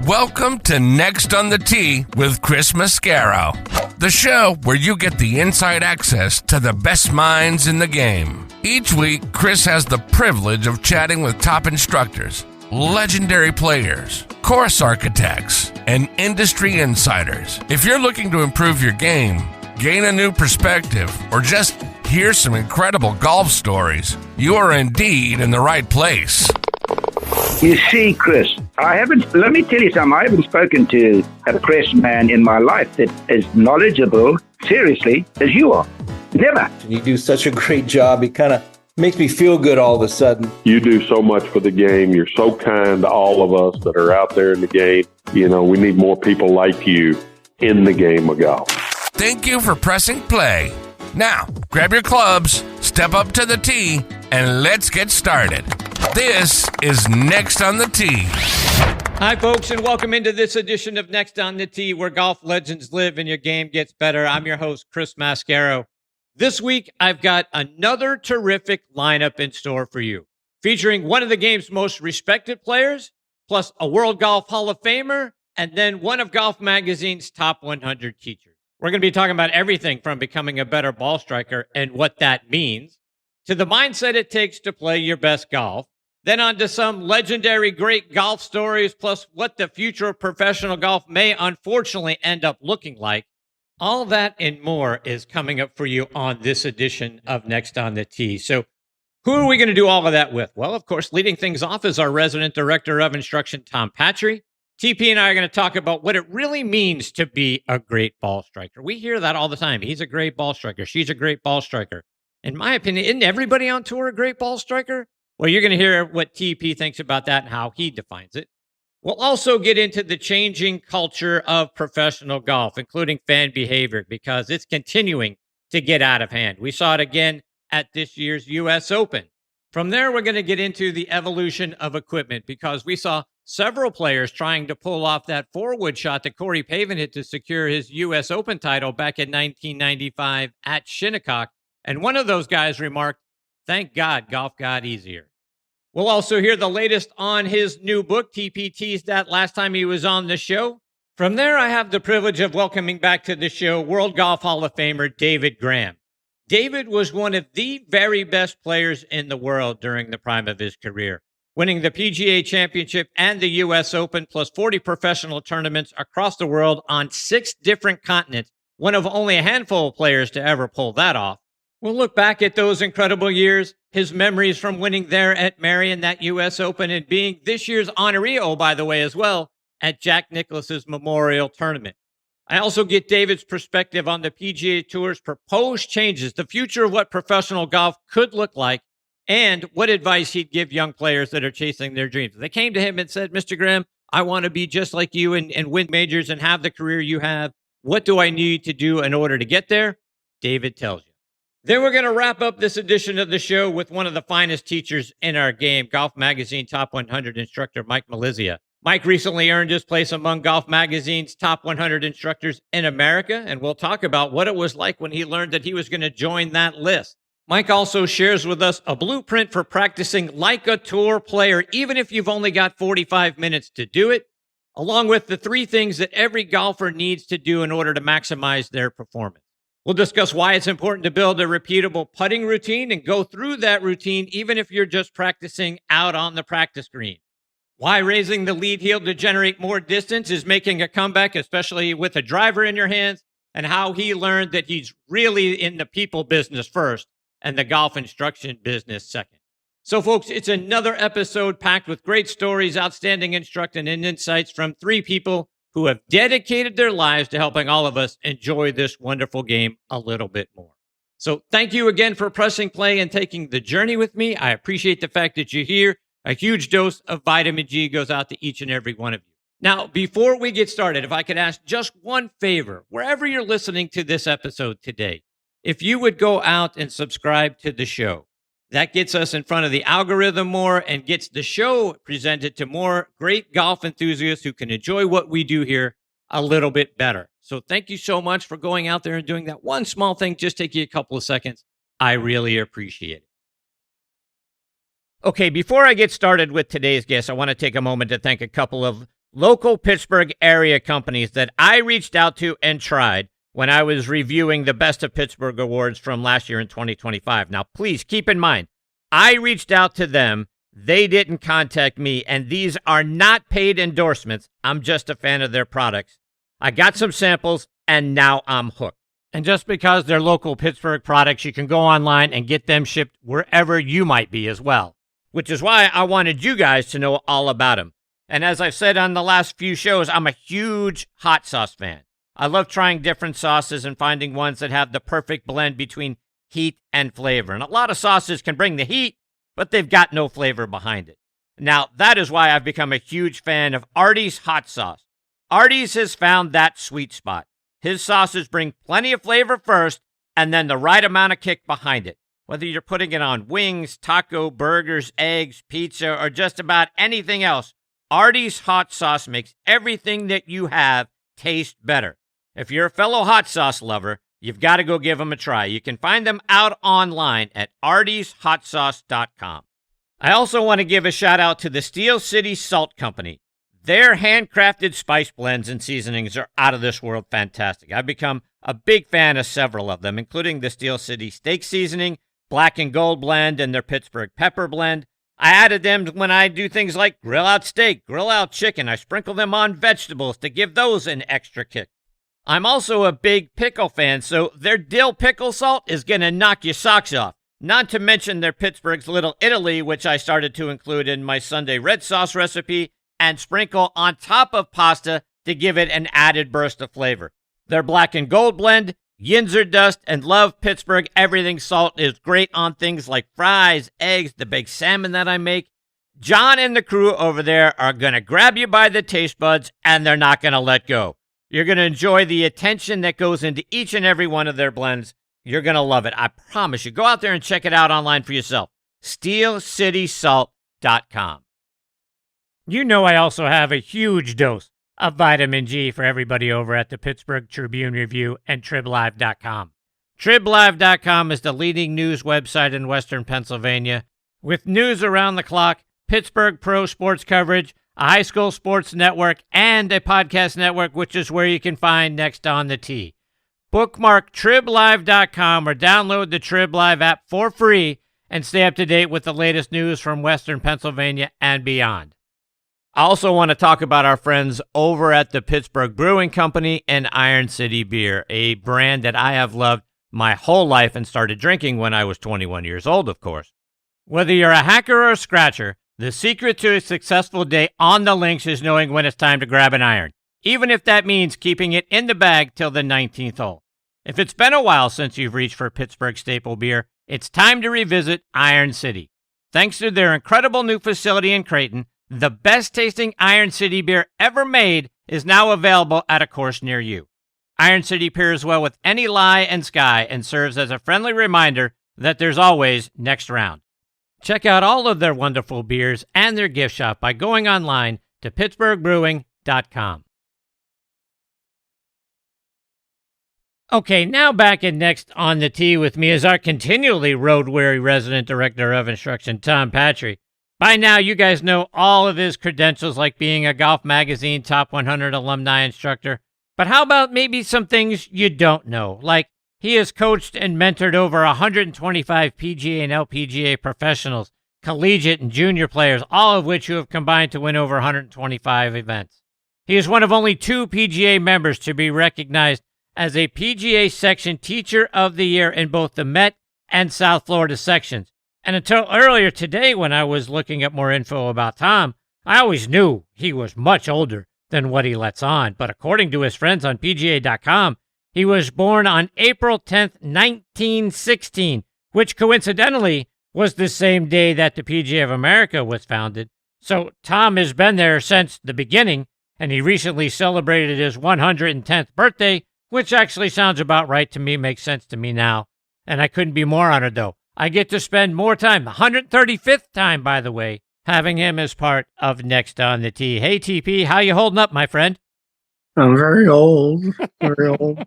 Welcome to Next on the Tee with Chris Mascaro, the show where you get the inside access to the best minds in the game. Each week, Chris has the privilege of chatting with top instructors, legendary players, course architects, and industry insiders. If you're looking to improve your game, gain a new perspective, or just hear some incredible golf stories, you are indeed in the right place. You see, Chris, let me tell you something, I haven't spoken to a press man in my life that is knowledgeable, seriously, as you are. Never. You do such a great job. It kind of makes me feel good all of a sudden. You do so much for the game. You're so kind to all of us that are out there in the game. You know, we need more people like you in the game of golf. Thank you for pressing play. Now, grab your clubs, step up to the tee, and let's get started. This is Next on the Tee. Hi, folks, and welcome into this edition of Next on the Tee, where golf legends live and your game gets better. I'm your host, Chris Mascaro. This week, I've got another terrific lineup in store for you, featuring one of the game's most respected players, plus a World Golf Hall of Famer, and then one of Golf Magazine's top 100 teachers. We're going to be talking about everything from becoming a better ball striker and what that means, to the mindset it takes to play your best golf, then on to some legendary great golf stories, plus what the future of professional golf may unfortunately end up looking like. All that and more is coming up for you on this edition of Next on the Tee. So who are we going to do all of that with? Well, of course, leading things off is our resident director of instruction, Tom Patri. TP and I are going to talk about what it really means to be a great ball striker. We hear that all the time. He's a great ball striker. She's a great ball striker. In my opinion, isn't everybody on tour a great ball striker? Well, you're going to hear what TP thinks about that and how he defines it. We'll also get into the changing culture of professional golf, including fan behavior, because it's continuing to get out of hand. We saw it again at this year's U.S. Open. From there, we're going to get into the evolution of equipment, because we saw several players trying to pull off that forward shot that Corey Pavin hit to secure his U.S. Open title back in 1995 at Shinnecock. And one of those guys remarked, "Thank God golf got easier." We'll also hear the latest on his new book. TP teased that last time he was on the show. From there, I have the privilege of welcoming back to the show World Golf Hall of Famer David Graham. David was one of the very best players in the world during the prime of his career, winning the PGA Championship and the U.S. Open, plus 40 professional tournaments across the world on 6 different continents, one of only a handful of players to ever pull that off. We'll look back at those incredible years, his memories from winning there at Merion, that U.S. Open, and being this year's honoree, by the way, as well, at Jack Nicklaus Memorial Tournament. I also get David's perspective on the PGA Tour's proposed changes, the future of what professional golf could look like, and what advice he'd give young players that are chasing their dreams. They came to him and said, "Mr. Graham, I want to be just like you and win majors and have the career you have. What do I need to do in order to get there?" David tells you. Then we're going to wrap up this edition of the show with one of the finest teachers in our game, Golf Magazine Top 100 instructor Mike Malizia. Mike recently earned his place among Golf Magazine's top 100 instructors in America, and we'll talk about what it was like when he learned that he was going to join that list. Mike also shares with us a blueprint for practicing like a tour player, even if you've only got 45 minutes to do it, along with the 3 things that every golfer needs to do in order to maximize their performance. We'll discuss why it's important to build a repeatable putting routine and go through that routine even if you're just practicing out on the practice green. Why raising the lead heel to generate more distance is making a comeback, especially with a driver in your hands, and how he learned that he's really in the people business first and the golf instruction business second. So, folks, it's another episode packed with great stories, outstanding instruction, and insights from 3 people who have dedicated their lives to helping all of us enjoy this wonderful game a little bit more. So thank you again for pressing play and taking the journey with me. I appreciate the fact that you're here. A huge dose of vitamin G goes out to each and every one of you. Now, before we get started, if I could ask just one favor, wherever you're listening to this episode today, if you would go out and subscribe to the show. That gets us in front of the algorithm more and gets the show presented to more great golf enthusiasts who can enjoy what we do here a little bit better. So thank you so much for going out there and doing that one small thing. Just take you a couple of seconds. I really appreciate it. Okay, before I get started with today's guest, I want to take a moment to thank a couple of local Pittsburgh area companies that I reached out to and tried when I was reviewing the Best of Pittsburgh awards from last year in 2025. Now, please keep in mind, I reached out to them. They didn't contact me, and these are not paid endorsements. I'm just a fan of their products. I got some samples, and now I'm hooked. And just because they're local Pittsburgh products, you can go online and get them shipped wherever you might be as well, which is why I wanted you guys to know all about them. And as I've said on the last few shows, I'm a huge hot sauce fan. I love trying different sauces and finding ones that have the perfect blend between heat and flavor. And a lot of sauces can bring the heat, but they've got no flavor behind it. Now, that is why I've become a huge fan of Artie's hot sauce. Artie's has found that sweet spot. His sauces bring plenty of flavor first, and then the right amount of kick behind it. Whether you're putting it on wings, taco, burgers, eggs, pizza, or just about anything else, Artie's hot sauce makes everything that you have taste better. If you're a fellow hot sauce lover, you've got to go give them a try. You can find them out online at artieshotsauce.com. I also want to give a shout out to the Steel City Salt Company. Their handcrafted spice blends and seasonings are out of this world fantastic. I've become a big fan of several of them, including the Steel City Steak Seasoning, Black and Gold Blend, and their Pittsburgh Pepper Blend. I added them when I do things like grill out steak, grill out chicken. I sprinkle them on vegetables to give those an extra kick. I'm also a big pickle fan, so their dill pickle salt is going to knock your socks off. Not to mention their Pittsburgh's Little Italy, which I started to include in my Sunday red sauce recipe and sprinkle on top of pasta to give it an added burst of flavor. Their Black and Gold Blend, Yinzer Dust, and Love Pittsburgh Everything Salt is great on things like fries, eggs, the baked salmon that I make. John and the crew over there are going to grab you by the taste buds, and they're not going to let go. You're going to enjoy the attention that goes into each and every one of their blends. You're going to love it. I promise you. Go out there and check it out online for yourself. SteelCitySalt.com. You know I also have a huge dose of vitamin G for everybody over at the Pittsburgh Tribune Review and TribLive.com. TribLive.com is the leading news website in Western Pennsylvania with news around the clock, Pittsburgh pro sports coverage, a high school sports network, and a podcast network, which is where you can find Next on the Tee. Bookmark TribLive.com or download the TribLive app for free and stay up to date with the latest news from Western Pennsylvania and beyond. I also want to talk about our friends over at the Pittsburgh Brewing Company and Iron City Beer, a brand that I have loved my whole life and started drinking when I was 21 years old, of course. Whether you're a hacker or a scratcher, the secret to a successful day on the links is knowing when it's time to grab an iron, even if that means keeping it in the bag till the 19th hole. If it's been a while since you've reached for Pittsburgh staple beer, it's time to revisit Iron City. Thanks to their incredible new facility in Creighton, the best-tasting Iron City beer ever made is now available at a course near you. Iron City pairs well with any lie and sky and serves as a friendly reminder that there's always next round. Check out all of their wonderful beers and their gift shop by going online to pittsburghbrewing.com. Okay, now back at Next on the Tee with me is our continually road-weary resident director of instruction, Tom Patri. By now, you guys know all of his credentials, like being a Golf Magazine Top 100 alumni instructor. But how about maybe some things you don't know? Like, he has coached and mentored over 125 PGA and LPGA professionals, collegiate and junior players, all of which who have combined to win over 125 events. He is one of only 2 PGA members to be recognized as a PGA Section Teacher of the Year in both the Met and South Florida sections. And until earlier today, when I was looking up more info about Tom, I always knew he was much older than what he lets on. But according to his friends on PGA.com, he was born on April 10th, 1916, which coincidentally was the same day that the PGA of America was founded. So Tom has been there since the beginning, and he recently celebrated his 110th birthday, which actually sounds about right to me, makes sense to me now. And I couldn't be more honored, though. I get to spend more time, the 135th time, by the way, having him as part of Next on the Tee. Hey, TP, how you holding up, my friend? I'm very old, very old.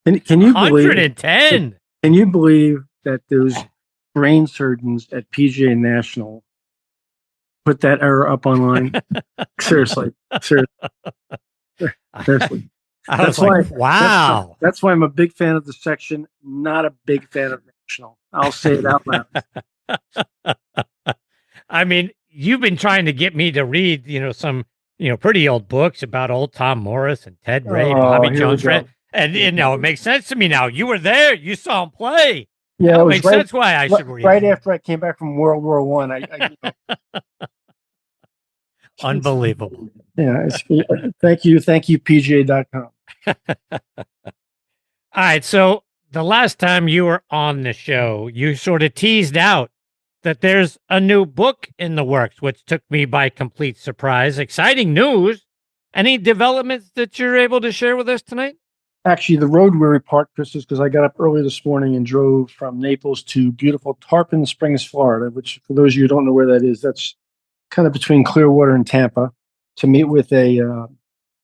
Can you believe 110? Can you believe that those brain surgeons at PGA National put that error up online. Seriously. Seriously. I was like, wow. That's why I'm a big fan of the section, not a big fan of National. I'll say it out loud. I mean, you've been trying to get me to read, some, pretty old books about old Tom Morris and Ted Ray, Bobby Jones. And, it makes sense to me now. You were there. You saw him play. Yeah, it makes sense why I should read. Right after I came back from World War I. Unbelievable. Yeah. Thank you, PGA.com. All right. So the last time you were on the show, you sort of teased out that there's a new book in the works, which took me by complete surprise. Exciting news. Any developments that you're able to share with us tonight? Actually, the road where we parked, Chris, is because I got up early this morning and drove from Naples to beautiful Tarpon Springs, Florida, which, for those of you who don't know where that is, that's kind of between Clearwater and Tampa, to meet with a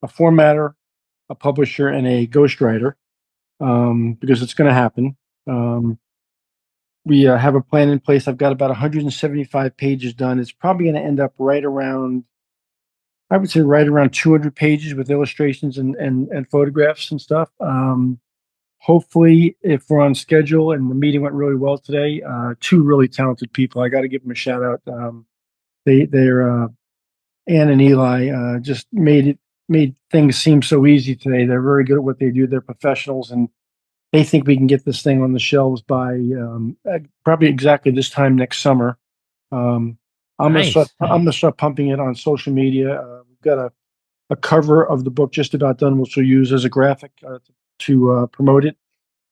formatter, a publisher, and a ghostwriter, because it's going to happen. We have a plan in place. I've got about 175 pages done. It's probably going to end up right around 200 pages with illustrations and photographs and stuff. Hopefully, if we're on schedule and the meeting went really well today, two really talented people. I got to give them a shout out. They're Ann and Eli just made things seem so easy today. They're very good at what they do. They're professionals, and they think we can get this thing on the shelves by probably exactly this time next summer. I'm gonna start pumping it on social media. We've got a cover of the book just about done, which we'll use as a graphic to promote it.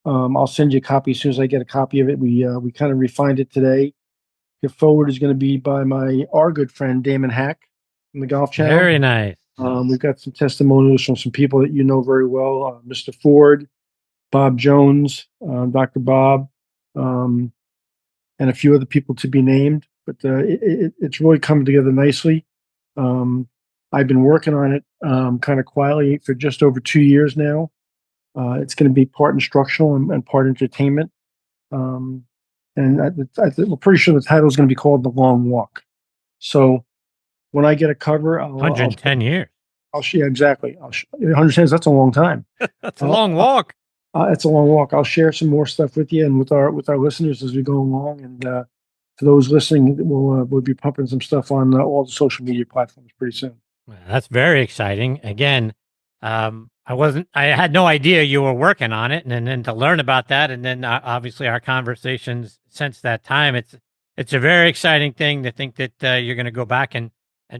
I'll send you a copy as soon as I get a copy of it. We kind of refined it today. The forward is going to be by our good friend Damon Hack from the Golf Channel. Very nice. We've got some testimonials from some people that you know very well, Mr. Ford, Bob Jones, Dr. Bob, and a few other people to be named. But it's really coming together nicely. I've been working on it kind of quietly for just over 2 years now. It's going to be part instructional and part entertainment. And we're pretty sure the title is going to be called The Long Walk. So when I get a cover, 110 years. Yeah, exactly. 110 years, that's a long time. That's a long walk. It's a long walk. I'll share some more stuff with you and with our listeners as we go along. And for those listening, we'll be pumping some stuff on all the social media platforms pretty soon. Well, that's very exciting. Again, I had no idea you were working on it, and then to learn about that, and then obviously our conversations since that time, it's a very exciting thing to think that you're going to go back and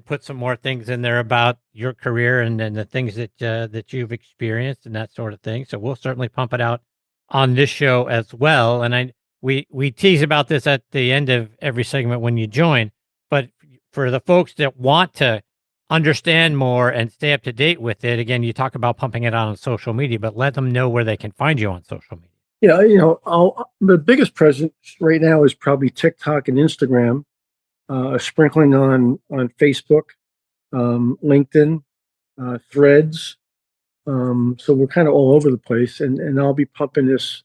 put some more things in there about your career and the things that you've experienced and that sort of thing. So we'll certainly pump it out on this show as well. And we tease about this at the end of every segment when you join, but for the folks that want to understand more and stay up to date with it, again, you talk about pumping it out on social media, but let them know where they can find you on social media. Yeah, the biggest presence right now is probably TikTok and Instagram. Sprinkling on Facebook, LinkedIn, Threads. So we're kind of all over the place, and I'll be pumping this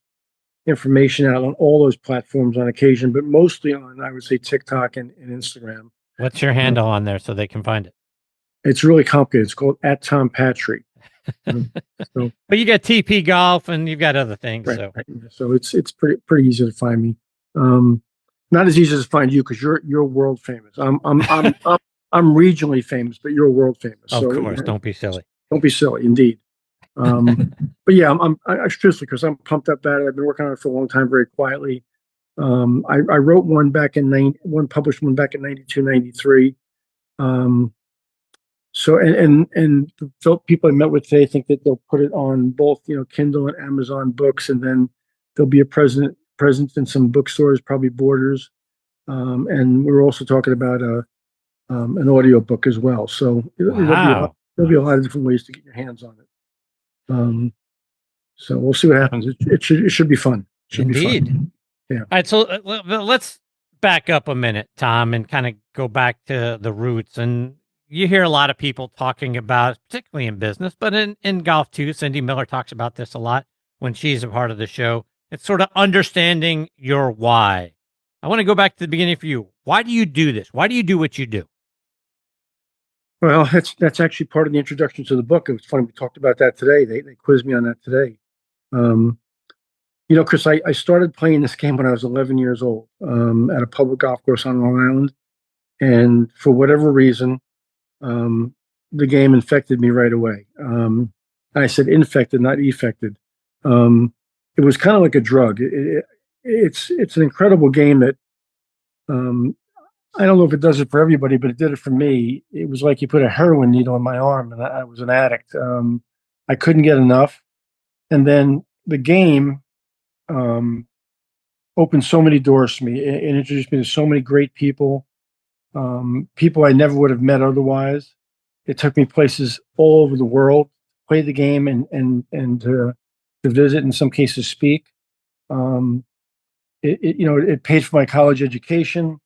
information out on all those platforms on occasion, but mostly on, I would say, TikTok and Instagram. What's your handle on there so they can find it? It's really complicated. It's called @TomPatri. But you got TP Golf and you've got other things. Right. So it's pretty easy to find me. Not as easy as to find you because you're world famous. I'm regionally famous, but you're world famous. Of course, don't be silly. Don't be silly, indeed. But yeah, I truthfully, because I'm pumped up about it. I've been working on it for a long time, very quietly. I wrote one published one back in 92, 93. So and the people I met with today think that they'll put it on both Kindle and Amazon books, and then there'll be a presence in some bookstores, probably Borders, and we're also talking about an audio book as well. So there'll be a lot of different ways to get your hands on it. So we'll see what happens. It should be fun. Indeed. Be fun. Yeah. All right. So let's back up a minute, Tom, and kind of go back to the roots. And you hear a lot of people talking about, particularly in business, but in golf too. Cindy Miller talks about this a lot when she's a part of the show. It's sort of understanding your why. I want to go back to the beginning for you. Why do you do this? Why do you do what you do? Well, that's actually part of the introduction to the book. It was funny we talked about that today. They quizzed me on that today. Um, Chris, I started playing this game when I was 11 years old at a public golf course on Long Island, and for whatever reason, um, the game infected me right away. I said infected, not effected. Um, it was kind of like a drug. It's an incredible game that um, I don't know if it does it for everybody, but it did it for me. It was like you put a heroin needle in my arm, and I was an addict. I couldn't get enough, and then the game um, opened so many doors to me. It introduced me to so many great people, people I never would have met otherwise. It took me places all over the world, play the game, and to visit, in some cases, speak. It paid for my college education.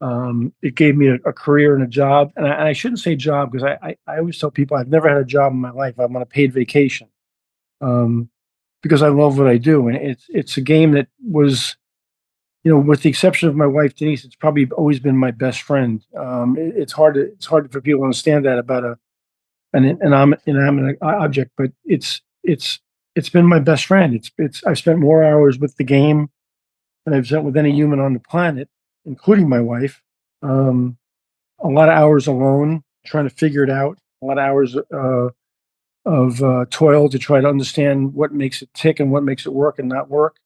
It gave me a career and a job, and I shouldn't say job because I always tell people I've never had a job in my life. I'm on a paid vacation um, because I love what I do, and it's a game that was, with the exception of my wife Denise, it's probably always been my best friend. It's hard for people to understand that about an inanimate object, but it's been my best friend. It's I've spent more hours with the game than I've spent with any human on the planet, including my wife. Um, a lot of hours alone trying to figure it out. A lot of hours of toil to try to understand what makes it tick and what makes it work and not work,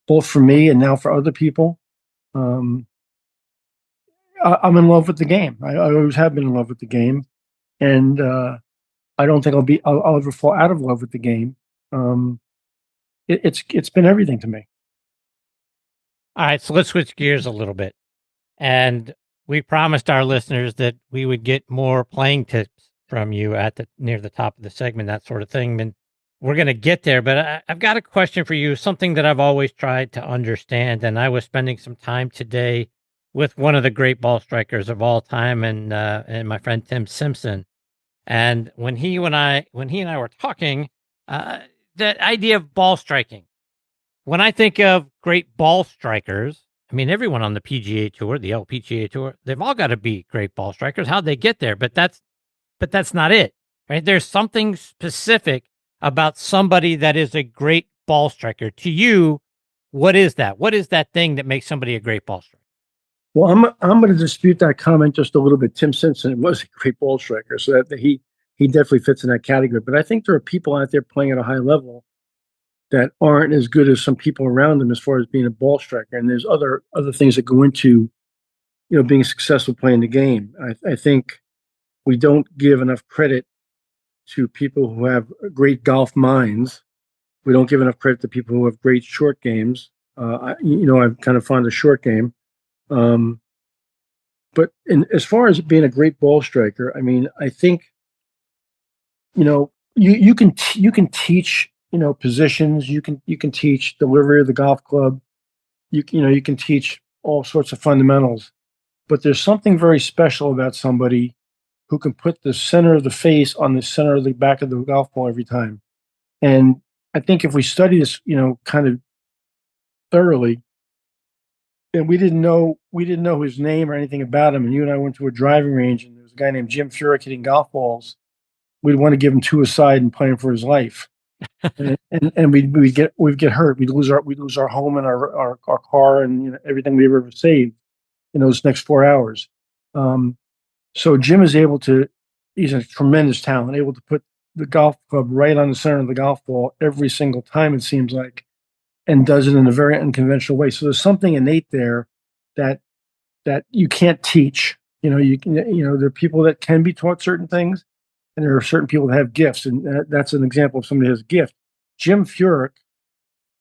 both for me and now for other people. Um, I'm in love with the game. I always have been in love with the game, and I don't think I'll ever fall out of love with the game. Um, it's been everything to me. All right, so let's switch gears a little bit. And we promised our listeners that we would get more playing tips from you at near the top of the segment, that sort of thing. And we're going to get there, but I've got a question for you, something that I've always tried to understand. And I was spending some time today with one of the great ball strikers of all time, and my friend Tim Simpson. And when he and I were talking, the idea of ball striking. When I think of great ball strikers, I mean, everyone on the PGA Tour, the LPGA Tour, they've all got to be great ball strikers. How'd they get there? But that's not it, right? There's something specific about somebody that is a great ball striker. To you, what is that? What is that thing that makes somebody a great ball striker? Well, I'm going to dispute that comment just a little bit. Tim Simpson was a great ball striker, so that he definitely fits in that category. But I think there are people out there playing at a high level that aren't as good as some people around them as far as being a ball striker. And there's other things that go into, being successful playing the game. I think we don't give enough credit to people who have great golf minds. We don't give enough credit to people who have great short games. I'm kind of fond of short game. But as far as being a great ball striker, I mean, I think, you can teach, positions. You can teach delivery of the golf club. You can teach all sorts of fundamentals. But there's something very special about somebody who can put the center of the face on the center of the back of the golf ball every time. And I think if we study this, kind of thoroughly, and we didn't know his name or anything about him, and you and I went to a driving range, and there was a guy named Jim Furyk hitting golf balls, we'd want to give him two aside and play him for his life. and we'd get hurt. We'd lose our home and our car and everything we ever saved in those next 4 hours. So Jim is he's a tremendous talent, able to put the golf club right on the center of the golf ball every single time, it seems like, and does it in a very unconventional way. So there's something innate there that you can't teach. There are people that can be taught certain things, and there are certain people that have gifts, and that's an example of somebody who has a gift. Jim Furyk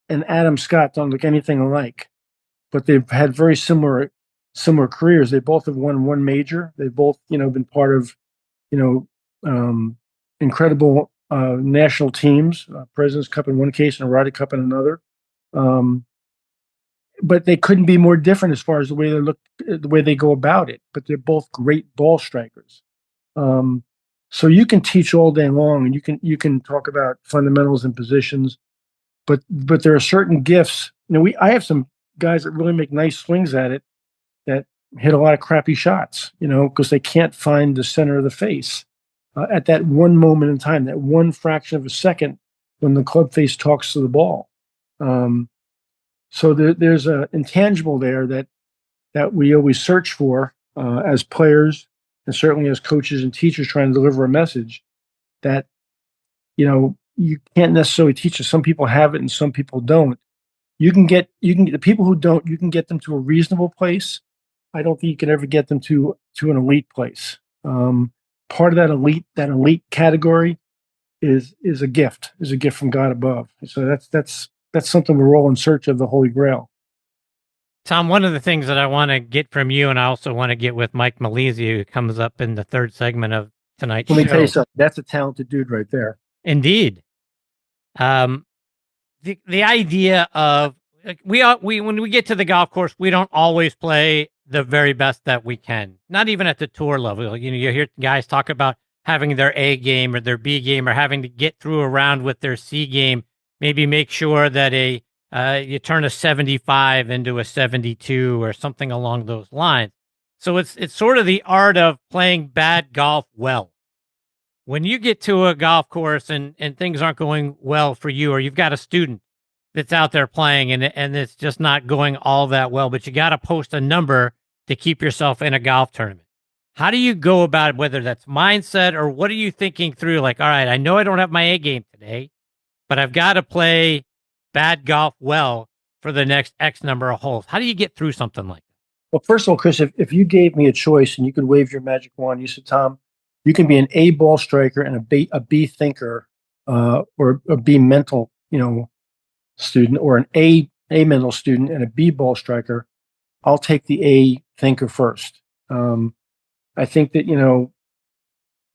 and Adam Scott don't look anything alike, but they've had very similar careers. They both have won one major. They've both, been part of, incredible national teams, President's Cup in one case and a Ryder Cup in another. But they couldn't be more different as far as the way they look, the way they go about it. But they're both great ball strikers. So you can teach all day long, and you can talk about fundamentals and positions, but there are certain gifts. I have some guys that really make nice swings at it that hit a lot of crappy shots, because they can't find the center of the face at that one moment in time, that one fraction of a second when the club face talks to the ball. So there's an intangible there that we always search for as players, and certainly as coaches and teachers trying to deliver a message that, you can't necessarily teach it. Some people have it and some people don't. You can get the people who don't, you can get them to a reasonable place. I don't think you can ever get them to an elite place. Part of that elite category is a gift from God above. So that's something we're all in search of, the Holy Grail. Tom, one of the things that I want to get from you, and I also want to get with Mike Malizia, who comes up in the third segment of tonight's show. Let me tell you something. That's a talented dude right there. Indeed. The idea of when we get to the golf course, we don't always play the very best that we can. Not even at the tour level. You hear guys talk about having their A game or their B game, or having to get through a round with their C game. Maybe make sure that you turn a 75 into a 72 or something along those lines. So it's sort of the art of playing bad golf well. When you get to a golf course and things aren't going well for you, or you've got a student that's out there playing and it's just not going all that well, but you got to post a number to keep yourself in a golf tournament. How do you go about it, whether that's mindset or what are you thinking through? Like, all right, I know I don't have my A game today, but I've got to play bad golf well for the next X number of holes. How do you get through something like that? Well, first of all, Chris, if you gave me a choice and you could wave your magic wand, you said, Tom, you can be an A ball striker and a B thinker, or a B mental, student, or an A mental student and a B ball striker. I'll take the A thinker first. I think that,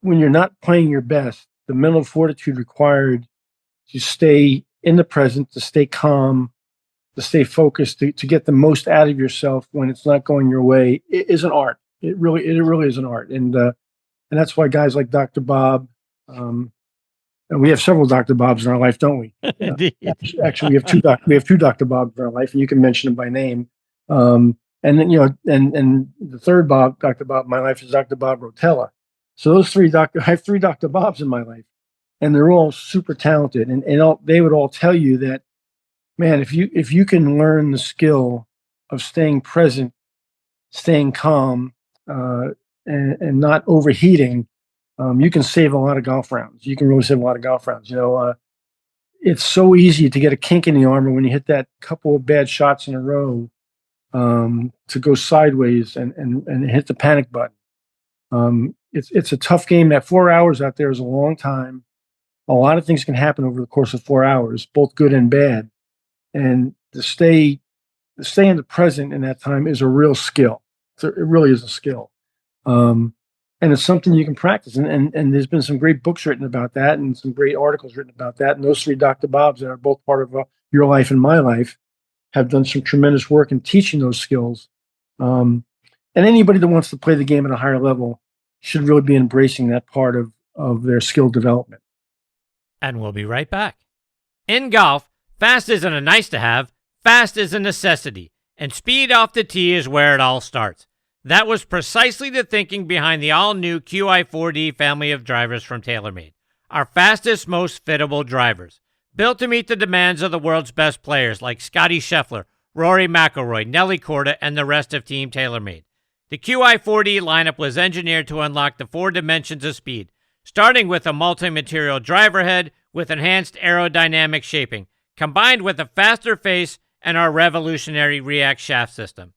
when you're not playing your best, the mental fortitude required to stay in the present, to stay calm, to stay focused, to get the most out of yourself when it's not going your way, it is an art. It really is an art. And that's why guys like Dr. Bob, and we have several Dr. Bobs in our life, don't we? Actually, we have two Dr. Bobs in our life, and you can mention them by name. And then, and the third Bob, Dr. Bob in my life, is Dr. Bob Rotella. So those I have three Dr. Bobs in my life, and they're all super talented. And they would all tell you that, man, if you can learn the skill of staying present, staying calm, and not overheating, you can save a lot of golf rounds. You can really save a lot of golf rounds. It's so easy to get a kink in the armor when you hit that couple of bad shots in a row, to go sideways and hit the panic button. It's a tough game. That 4 hours out there is a long time. A lot of things can happen over the course of 4 hours, both good and bad. And to stay in the present in that time is a real skill. It really is a skill. And it's something you can practice. And there's been some great books written about that and some great articles written about that. And those three Dr. Bobs that are both part of your life and my life have done some tremendous work in teaching those skills. And anybody that wants to play the game at a higher level should really be embracing that part of their skill development. And we'll be right back. In golf, fast isn't a nice to have, fast is a necessity. And speed off the tee is where it all starts. That was precisely the thinking behind the all-new QI4D family of drivers from TaylorMade, our fastest, most fittable drivers. Built to meet the demands of the world's best players like Scottie Scheffler, Rory McIlroy, Nelly Korda, and the rest of Team TaylorMade. The QI4D lineup was engineered to unlock the 4 dimensions of speed, starting with a multi-material driver head with enhanced aerodynamic shaping, combined with a faster face and our revolutionary React shaft system.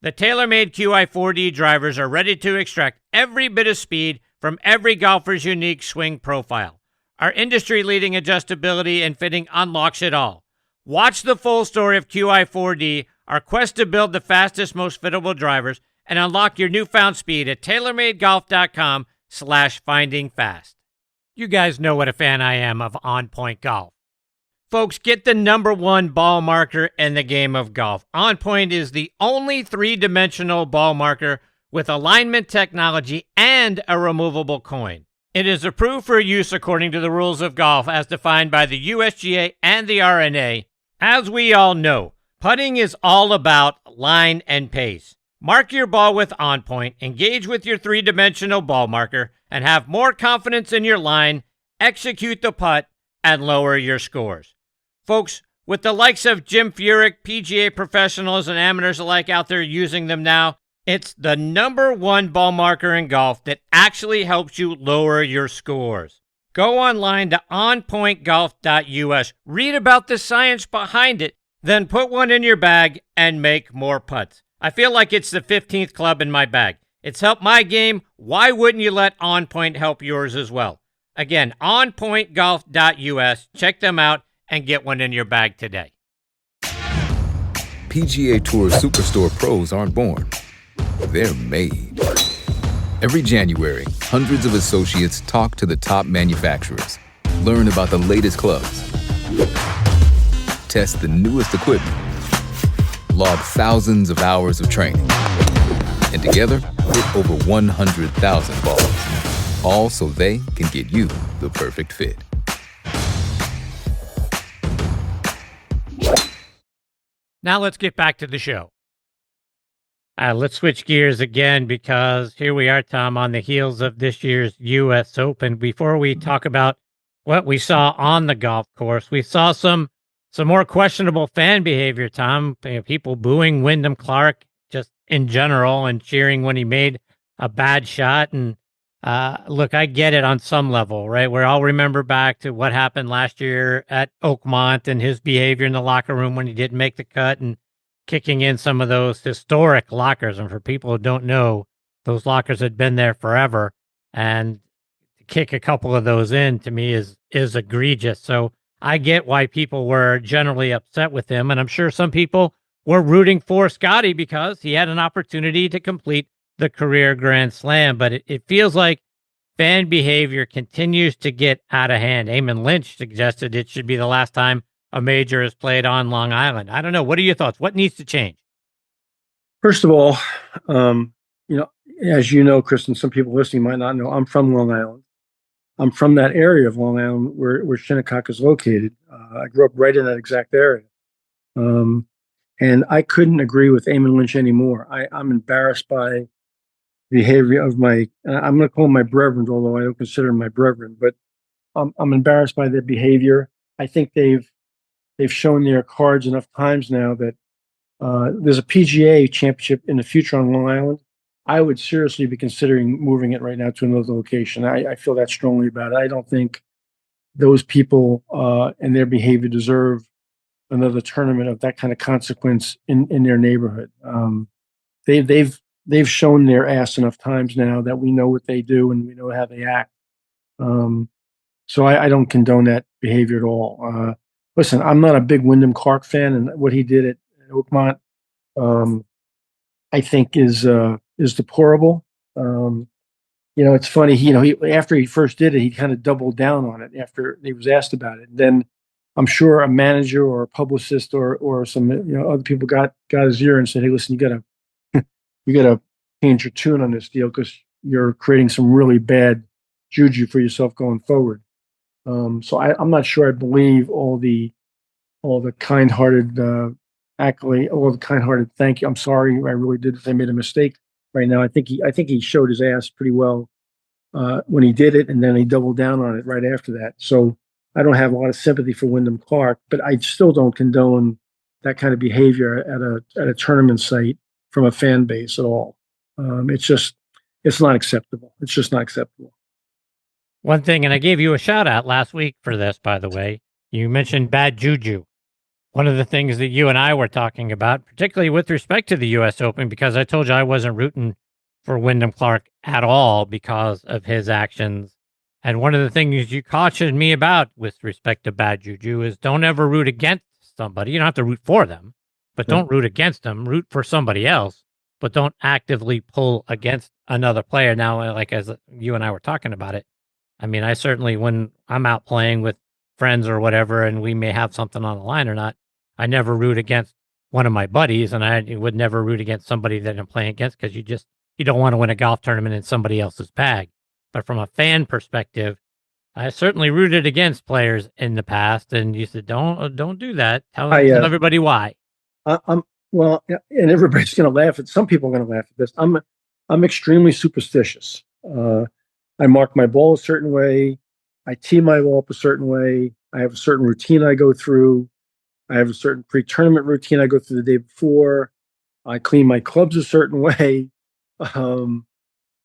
The TaylorMade QI4D drivers are ready to extract every bit of speed from every golfer's unique swing profile. Our industry-leading adjustability and fitting unlocks it all. Watch the full story of QI4D, our quest to build the fastest, most fittable drivers, and unlock your newfound speed at TaylorMadeGolf.com/findingfast. You guys know what a fan I am of On Point Golf. Folks, get the #1 ball marker in the game of golf. On Point is the only 3-dimensional ball marker with alignment technology and a removable coin. It is approved for use according to the rules of golf as defined by the USGA and the R&A. As we all know, putting is all about line and pace. Mark your ball with OnPoint, engage with your three-dimensional ball marker, and have more confidence in your line, execute the putt, and lower your scores. Folks, with the likes of Jim Furyk, PGA professionals and amateurs alike out there using them now, it's the number one ball marker in golf that actually helps you lower your scores. Go online to onpointgolf.us, read about the science behind it, then put one in your bag and make more putts. I feel like it's the 15th club in my bag. It's helped my game. Why wouldn't you let OnPoint help yours as well? Again, onpointgolf.us. Check them out and get one in your bag today. PGA Tour Superstore pros aren't born. They're made. Every January, hundreds of associates talk to the top manufacturers, learn about the latest clubs, test the newest equipment, log thousands of hours of training, and together hit over 100,000 balls, all so they can get you the perfect fit. Now let's get back to the show. Let's switch gears again because here we are, Tom, on the heels of this year's U.S. Open. Before we talk about what we saw on the golf course, we saw some more questionable fan behavior, Tom. People booing Wyndham Clark just in general and cheering when he made a bad shot. And look, I get it on some level, right? We all remember back to what happened last year at Oakmont and his behavior in the locker room when he didn't make the cut and kicking in some of those historic lockers. And for people who don't know, those lockers had been there forever. And to kick a couple of those in, to me, is egregious. So I get why people were generally upset with him. And I'm sure some people were rooting for Scotty because he had an opportunity to complete the career Grand Slam. But it feels like fan behavior continues to get out of hand. Eamon Lynch suggested it should be the last time a major is played on Long Island. I don't know. What are your thoughts? What needs to change? First of all, as you know, Chris, and some people listening might not know, I'm from Long Island. I'm from that area of Long Island where Shinnecock is located. I grew up right in that exact area. And I couldn't agree with Eamon Lynch anymore. I'm embarrassed by behavior of I'm going to call them my brethren, although I don't consider them my brethren, but I'm embarrassed by their behavior. I think they've shown their cards enough times now that there's a PGA Championship in the future on Long Island. I would seriously be considering moving it right now to another location. I feel that strongly about it. I don't think those people and their behavior deserve another tournament of that kind of consequence in their neighborhood. They've shown their ass enough times now that we know what they do and we know how they act. So I don't condone that behavior at all. Listen, I'm not a big Wyndham Clark fan, and what he did at Oakmont, I think is deplorable. It's funny. He after he first did it, he kind of doubled down on it after he was asked about it. And then I'm sure a manager or a publicist or some other people got his ear and said, "Hey, listen, you gotta change your tune on this deal because you're creating some really bad juju for yourself going forward." So I'm not sure I believe all the kind-hearted accolade, all the kind-hearted thank you. I'm sorry, I really did. I made a mistake right now. I think he showed his ass pretty well when he did it, and then he doubled down on it right after that. So I don't have a lot of sympathy for Wyndham Clark, but I still don't condone that kind of behavior at a tournament site from a fan base at all. It's not acceptable. It's just not acceptable. One thing, and I gave you a shout out last week for this, by the way. You mentioned bad juju. One of the things that you and I were talking about, particularly with respect to the U.S. Open, because I told you I wasn't rooting for Wyndham Clark at all because of his actions. And one of the things you cautioned me about with respect to bad juju is don't ever root against somebody. You don't have to root for them, but don't root against them. Root for somebody else, but don't actively pull against another player. Now, like as you and I were talking about it, I mean, I certainly, when I'm out playing with friends or whatever, and we may have something on the line or not, I never root against one of my buddies, and I would never root against somebody that I'm playing against because you don't want to win a golf tournament in somebody else's bag. But from a fan perspective, I certainly rooted against players in the past, and you said, don't do that. Tell everybody why. I'm Well, and everybody's going to laugh at. Some people are going to laugh at this. I'm extremely superstitious. I mark my ball a certain way. I tee my ball up a certain way. I have a certain routine I go through. I have a certain pre-tournament routine I go through the day before. I clean my clubs a certain way. Um,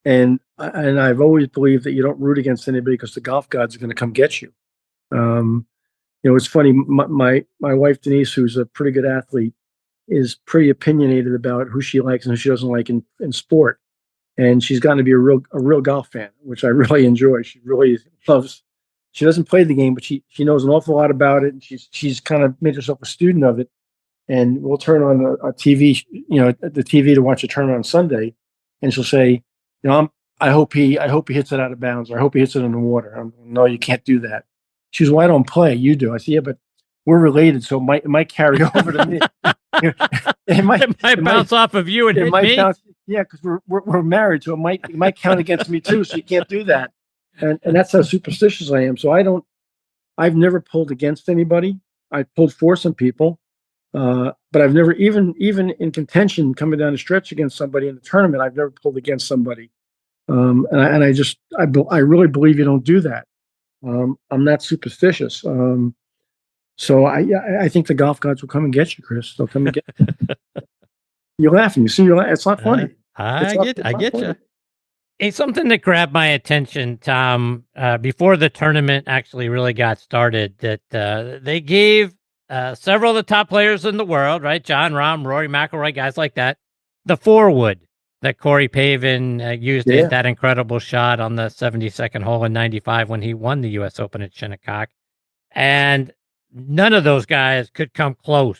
and I've always believed that you don't root against anybody because the golf gods are going to come get you. It's funny. My wife Denise, who's a pretty good athlete, is pretty opinionated about who she likes and who she doesn't like in sport, and she's gotten to be a real golf fan, which I really enjoy. She really loves. She doesn't play the game, but she knows an awful lot about it, and she's kind of made herself a student of it. And we'll turn on a TV, the TV to watch a tournament on Sunday, and she'll say, I hope he hits it out of bounds, or I hope he hits it in the water. No, you can't do that. She goes, well, I don't play. You do. I said, yeah, but we're related, so it might carry over to me. it might bounce off of you and hit me. Yeah, because we're married, so it might count against me too. So you can't do that. And that's how superstitious I am. So I've never pulled against anybody. I pulled for some people. But I've never, even in contention, coming down the stretch against somebody in the tournament, I've never pulled against somebody. I really believe you don't do that. I'm not superstitious. So I think the golf gods will come and get you, Chris. They'll come and get you. You're laughing. You see, it's not funny. I get you. Hey, something that grabbed my attention, Tom, before the tournament actually really got started, that they gave several of the top players in the world, right? Jon Rahm, Rory McIlroy, guys like that, the 4-wood that Corey Pavin used to hit that incredible shot on the 72nd hole in 95 when he won the U.S. Open at Shinnecock. And none of those guys could come close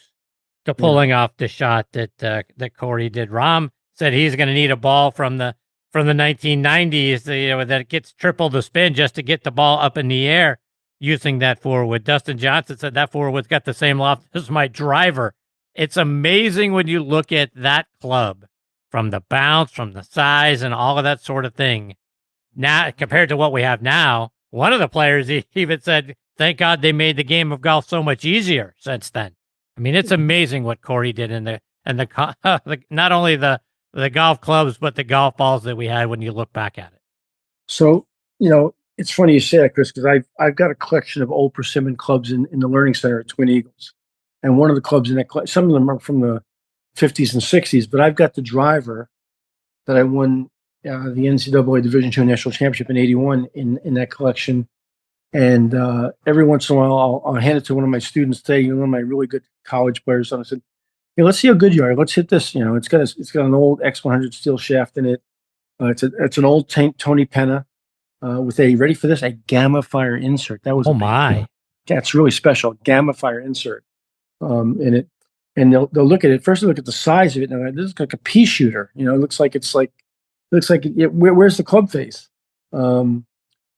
to pulling off the shot that Corey did. Rahm said he's going to need a ball from the 1990s, that gets triple the spin just to get the ball up in the air using that 4-wood. Dustin Johnson said that 4-wood's got the same loft as my driver. It's amazing when you look at that club, from the bounce, from the size, and all of that sort of thing. Now, compared to what we have now, one of the players even said, thank God they made the game of golf so much easier since then. I mean, it's amazing what Corey did in the not only the golf clubs, but the golf balls that we had when you look back at it. So, it's funny you say that, Chris, because I've got a collection of old Persimmon clubs in the Learning Center at Twin Eagles. And one of the clubs in that collection, some of them are from the 50s and 60s, but I've got the driver that I won the NCAA Division II National Championship in 81 in that collection. And every once in a while, I'll hand it to one of my students today, one of my really good college players. And I said, hey, let's see how good you are. Let's hit this. It's got an old X100 steel shaft in it. It's an old Tony Penna with ready for this, a Gamma Fire insert. That was that's really special. Gamma Fire insert in it. And they'll look at it. First, they look at the size of it. Now, this is like a pea shooter. It looks like where's the club face? And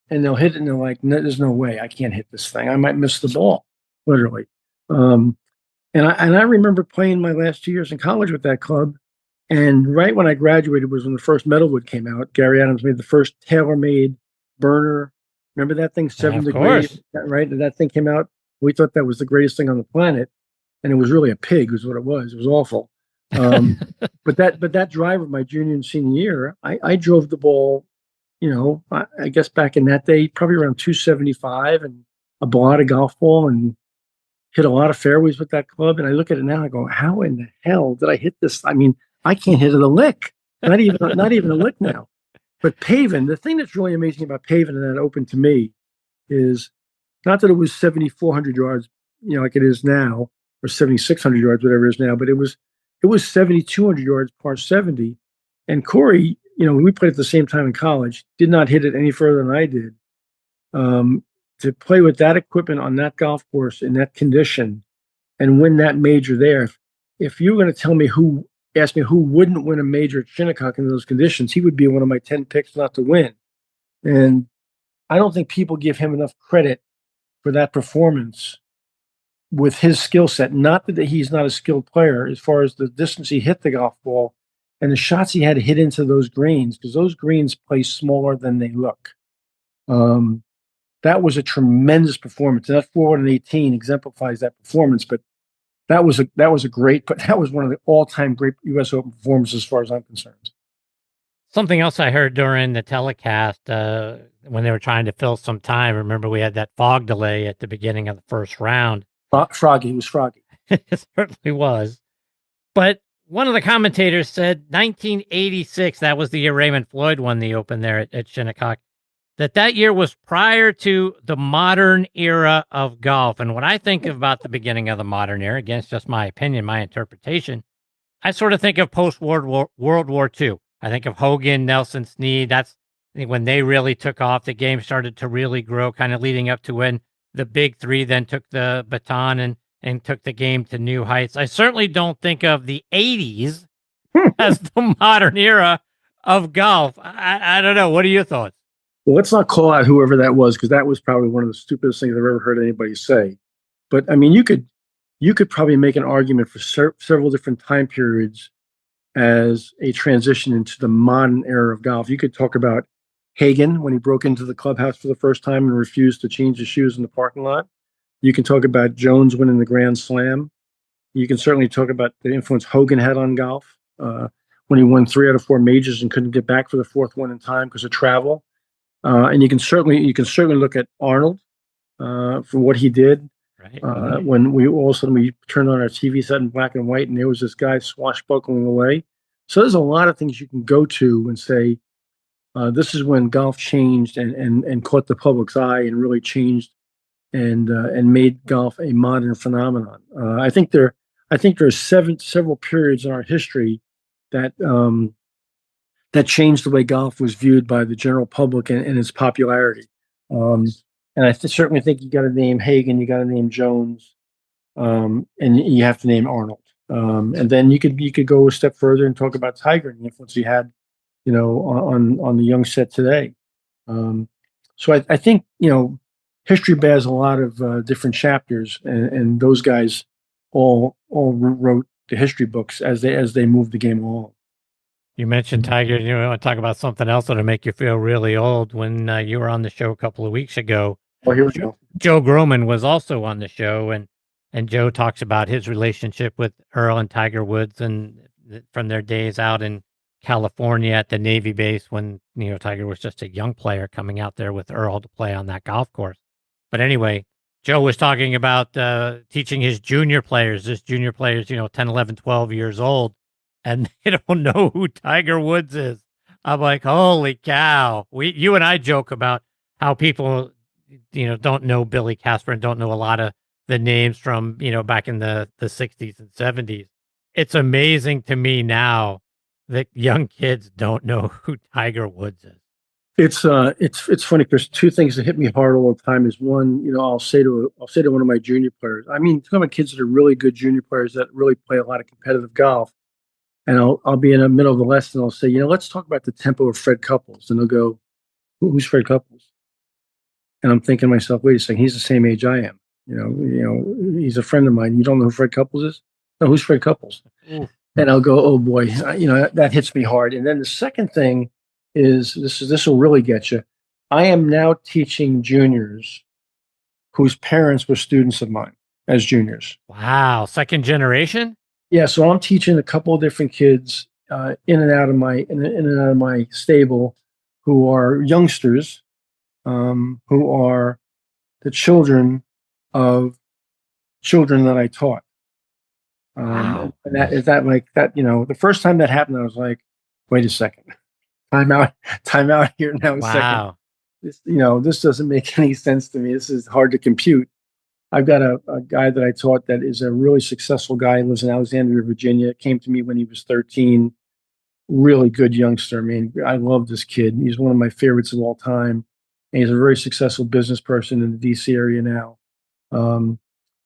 they'll hit it, and they're like, no, there's no way I can't hit this thing. I might miss the ball, literally. And I remember playing my last 2 years in college with that club. And right when I graduated was when the first metalwood came out. Gary Adams made the first tailor-made burner. Remember that thing, 7 degrees? Right? And that thing came out. We thought that was the greatest thing on the planet. And it was really a pig, was what it was. It was awful. But that driver, my junior and senior year, I drove the ball, I guess back in that day, probably around 275 and a Bellata golf ball, and hit a lot of fairways with that club. And I look at it now and I go, how in the hell did I hit this? I mean, I can't hit it a lick. Not even a lick now. But Pavin, the thing that's really amazing about Pavin and that Open to me is not that it was 7,400 yards, like it is now, or 7,600 yards, whatever it is now, but it was 7,200 yards par 70. And Corey, we played at the same time in college, did not hit it any further than I did. To play with that equipment on that golf course in that condition and win that major there, if you were going to ask me who wouldn't win a major at Shinnecock in those conditions, he would be one of my 10 picks not to win. And I don't think people give him enough credit for that performance with his skill set. Not that he's not a skilled player as far as the distance he hit the golf ball and the shots he had to hit into those greens, because those greens play smaller than they look. That was a tremendous performance. And that 418 exemplifies that performance. But that was a great, but that was one of the all-time great U.S. Open performances as far as I'm concerned. Something else I heard during the telecast when they were trying to fill some time. Remember, we had that fog delay at the beginning of the first round. Froggy, he was froggy. It certainly was. But one of the commentators said 1986, that was the year Raymond Floyd won the Open there at Shinnecock, that year was prior to the modern era of golf. And when I think about the beginning of the modern era, again, it's just my opinion, my interpretation, I sort of think of post-World War II. I think of Hogan, Nelson, Snead. That's when they really took off. The game started to really grow, kind of leading up to when the big three then took the baton and took the game to new heights. I certainly don't think of the 80s as the modern era of golf. I don't know. What are your thoughts? Well, let's not call out whoever that was, because that was probably one of the stupidest things I've ever heard anybody say. But I mean, you could probably make an argument for several different time periods as a transition into the modern era of golf. You could talk about Hagen when he broke into the clubhouse for the first time and refused to change his shoes in the parking lot. You can talk about Jones winning the Grand Slam. You can certainly talk about the influence Hogan had on golf when he won 3 out of 4 majors and couldn't get back for the 4th one in time because of travel. And you can certainly look at Arnold for what he did. Right. When we all of a sudden we turned on our TV set in black and white, and there was this guy swashbuckling away. So there's a lot of things you can go to and say, this is when golf changed and caught the public's eye and really changed and made golf a modern phenomenon. I think there's several periods in our history that changed the way golf was viewed by the general public and its popularity. And I certainly think you got to name Hagen, you got to name Jones, and you have to name Arnold. And then you could go a step further and talk about Tiger and the influence he had, on the young set today. So I think history bears a lot of different chapters, and those guys all wrote the history books as they moved the game along. You mentioned Tiger. You want to talk about something else that'll make you feel really old. When you were on the show a couple of weeks ago, here we go. Joe Groman was also on the show, and Joe talks about his relationship with Earl and Tiger Woods, and from their days out in California at the Navy base when Tiger was just a young player coming out there with Earl to play on that golf course. But anyway, Joe was talking about teaching his junior players, 10, 11, 12 years old, and they don't know who Tiger Woods is. I'm like, holy cow. You and I joke about how people, don't know Billy Casper and don't know a lot of the names from, back in the 60s and 70s. It's amazing to me now that young kids don't know who Tiger Woods is. It's funny. There's 2 things that hit me hard all the time. Is one, I'll say to one of my junior players. I mean, talking about kids that are really good junior players that really play a lot of competitive golf. And I'll be in the middle of the lesson. I'll say, let's talk about the tempo of Fred Couples. And they'll go, who's Fred Couples? And I'm thinking to myself, wait a second, he's the same age I am. He's a friend of mine. You don't know who Fred Couples is? No, who's Fred Couples? And I'll go, oh boy, that hits me hard. And then the second thing is this will really get you. I am now teaching juniors whose parents were students of mine as juniors. Wow, second generation? Yeah, so I'm teaching a couple of different kids in and out of my stable who are youngsters, who are the children of children that I taught. Wow. And the first time that happened, I was like, wait a second, time out here now. Wow. This doesn't make any sense to me. This is hard to compute. I've got a guy that I taught that is a really successful guy. He lives in Alexandria, Virginia. Came to me when he was 13. Really good youngster. I mean, I love this kid. He's one of my favorites of all time. And he's a very successful business person in the D.C. area now. And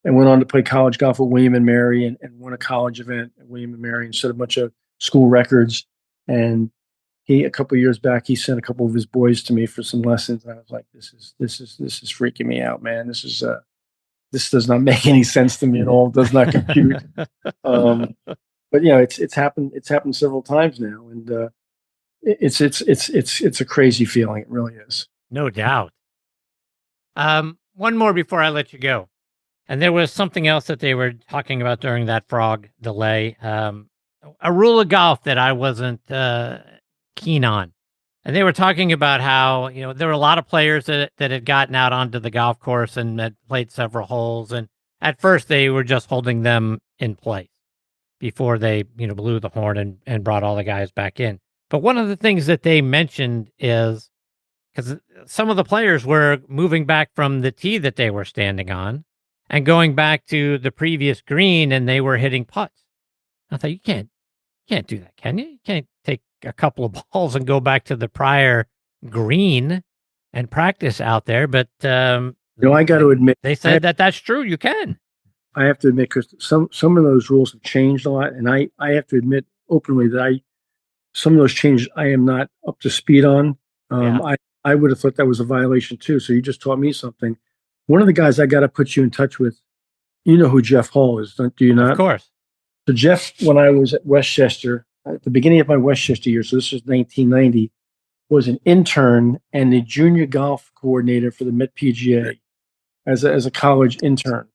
went on to play college golf at William and Mary and won a college event at William and Mary and set a bunch of school records. And a couple of years back, he sent a couple of his boys to me for some lessons. And I was like, this is freaking me out, man. This does not make any sense to me at all. It does not compute. But it's happened several times now, and it's a crazy feeling. It really is. No doubt. One more before I let you go. And there was something else that they were talking about during that frog delay. A rule of golf that I wasn't keen on. And they were talking about how, there were a lot of players that had gotten out onto the golf course and had played several holes. And at first they were just holding them in place before they, blew the horn and brought all the guys back in. But one of the things that they mentioned is, because some of the players were moving back from the tee that they were standing on and going back to the previous green, and they were hitting putts. I thought, you can't do that, can you? You can't take a couple of balls and go back to the prior green and practice out there. But I got to admit, they said that's true. You can. I have to admit, because some of those rules have changed a lot, and I have to admit openly that some of those changes I am not up to speed on. I would have thought that was a violation too. So you just taught me something. One of the guys I got to put you in touch with, you know who Jeff Hall is, do you not? Of course. So Jeff, when I was at Westchester, at the beginning of my Westchester year, so this was 1990, was an intern and the junior golf coordinator for the Met PGA as a college intern.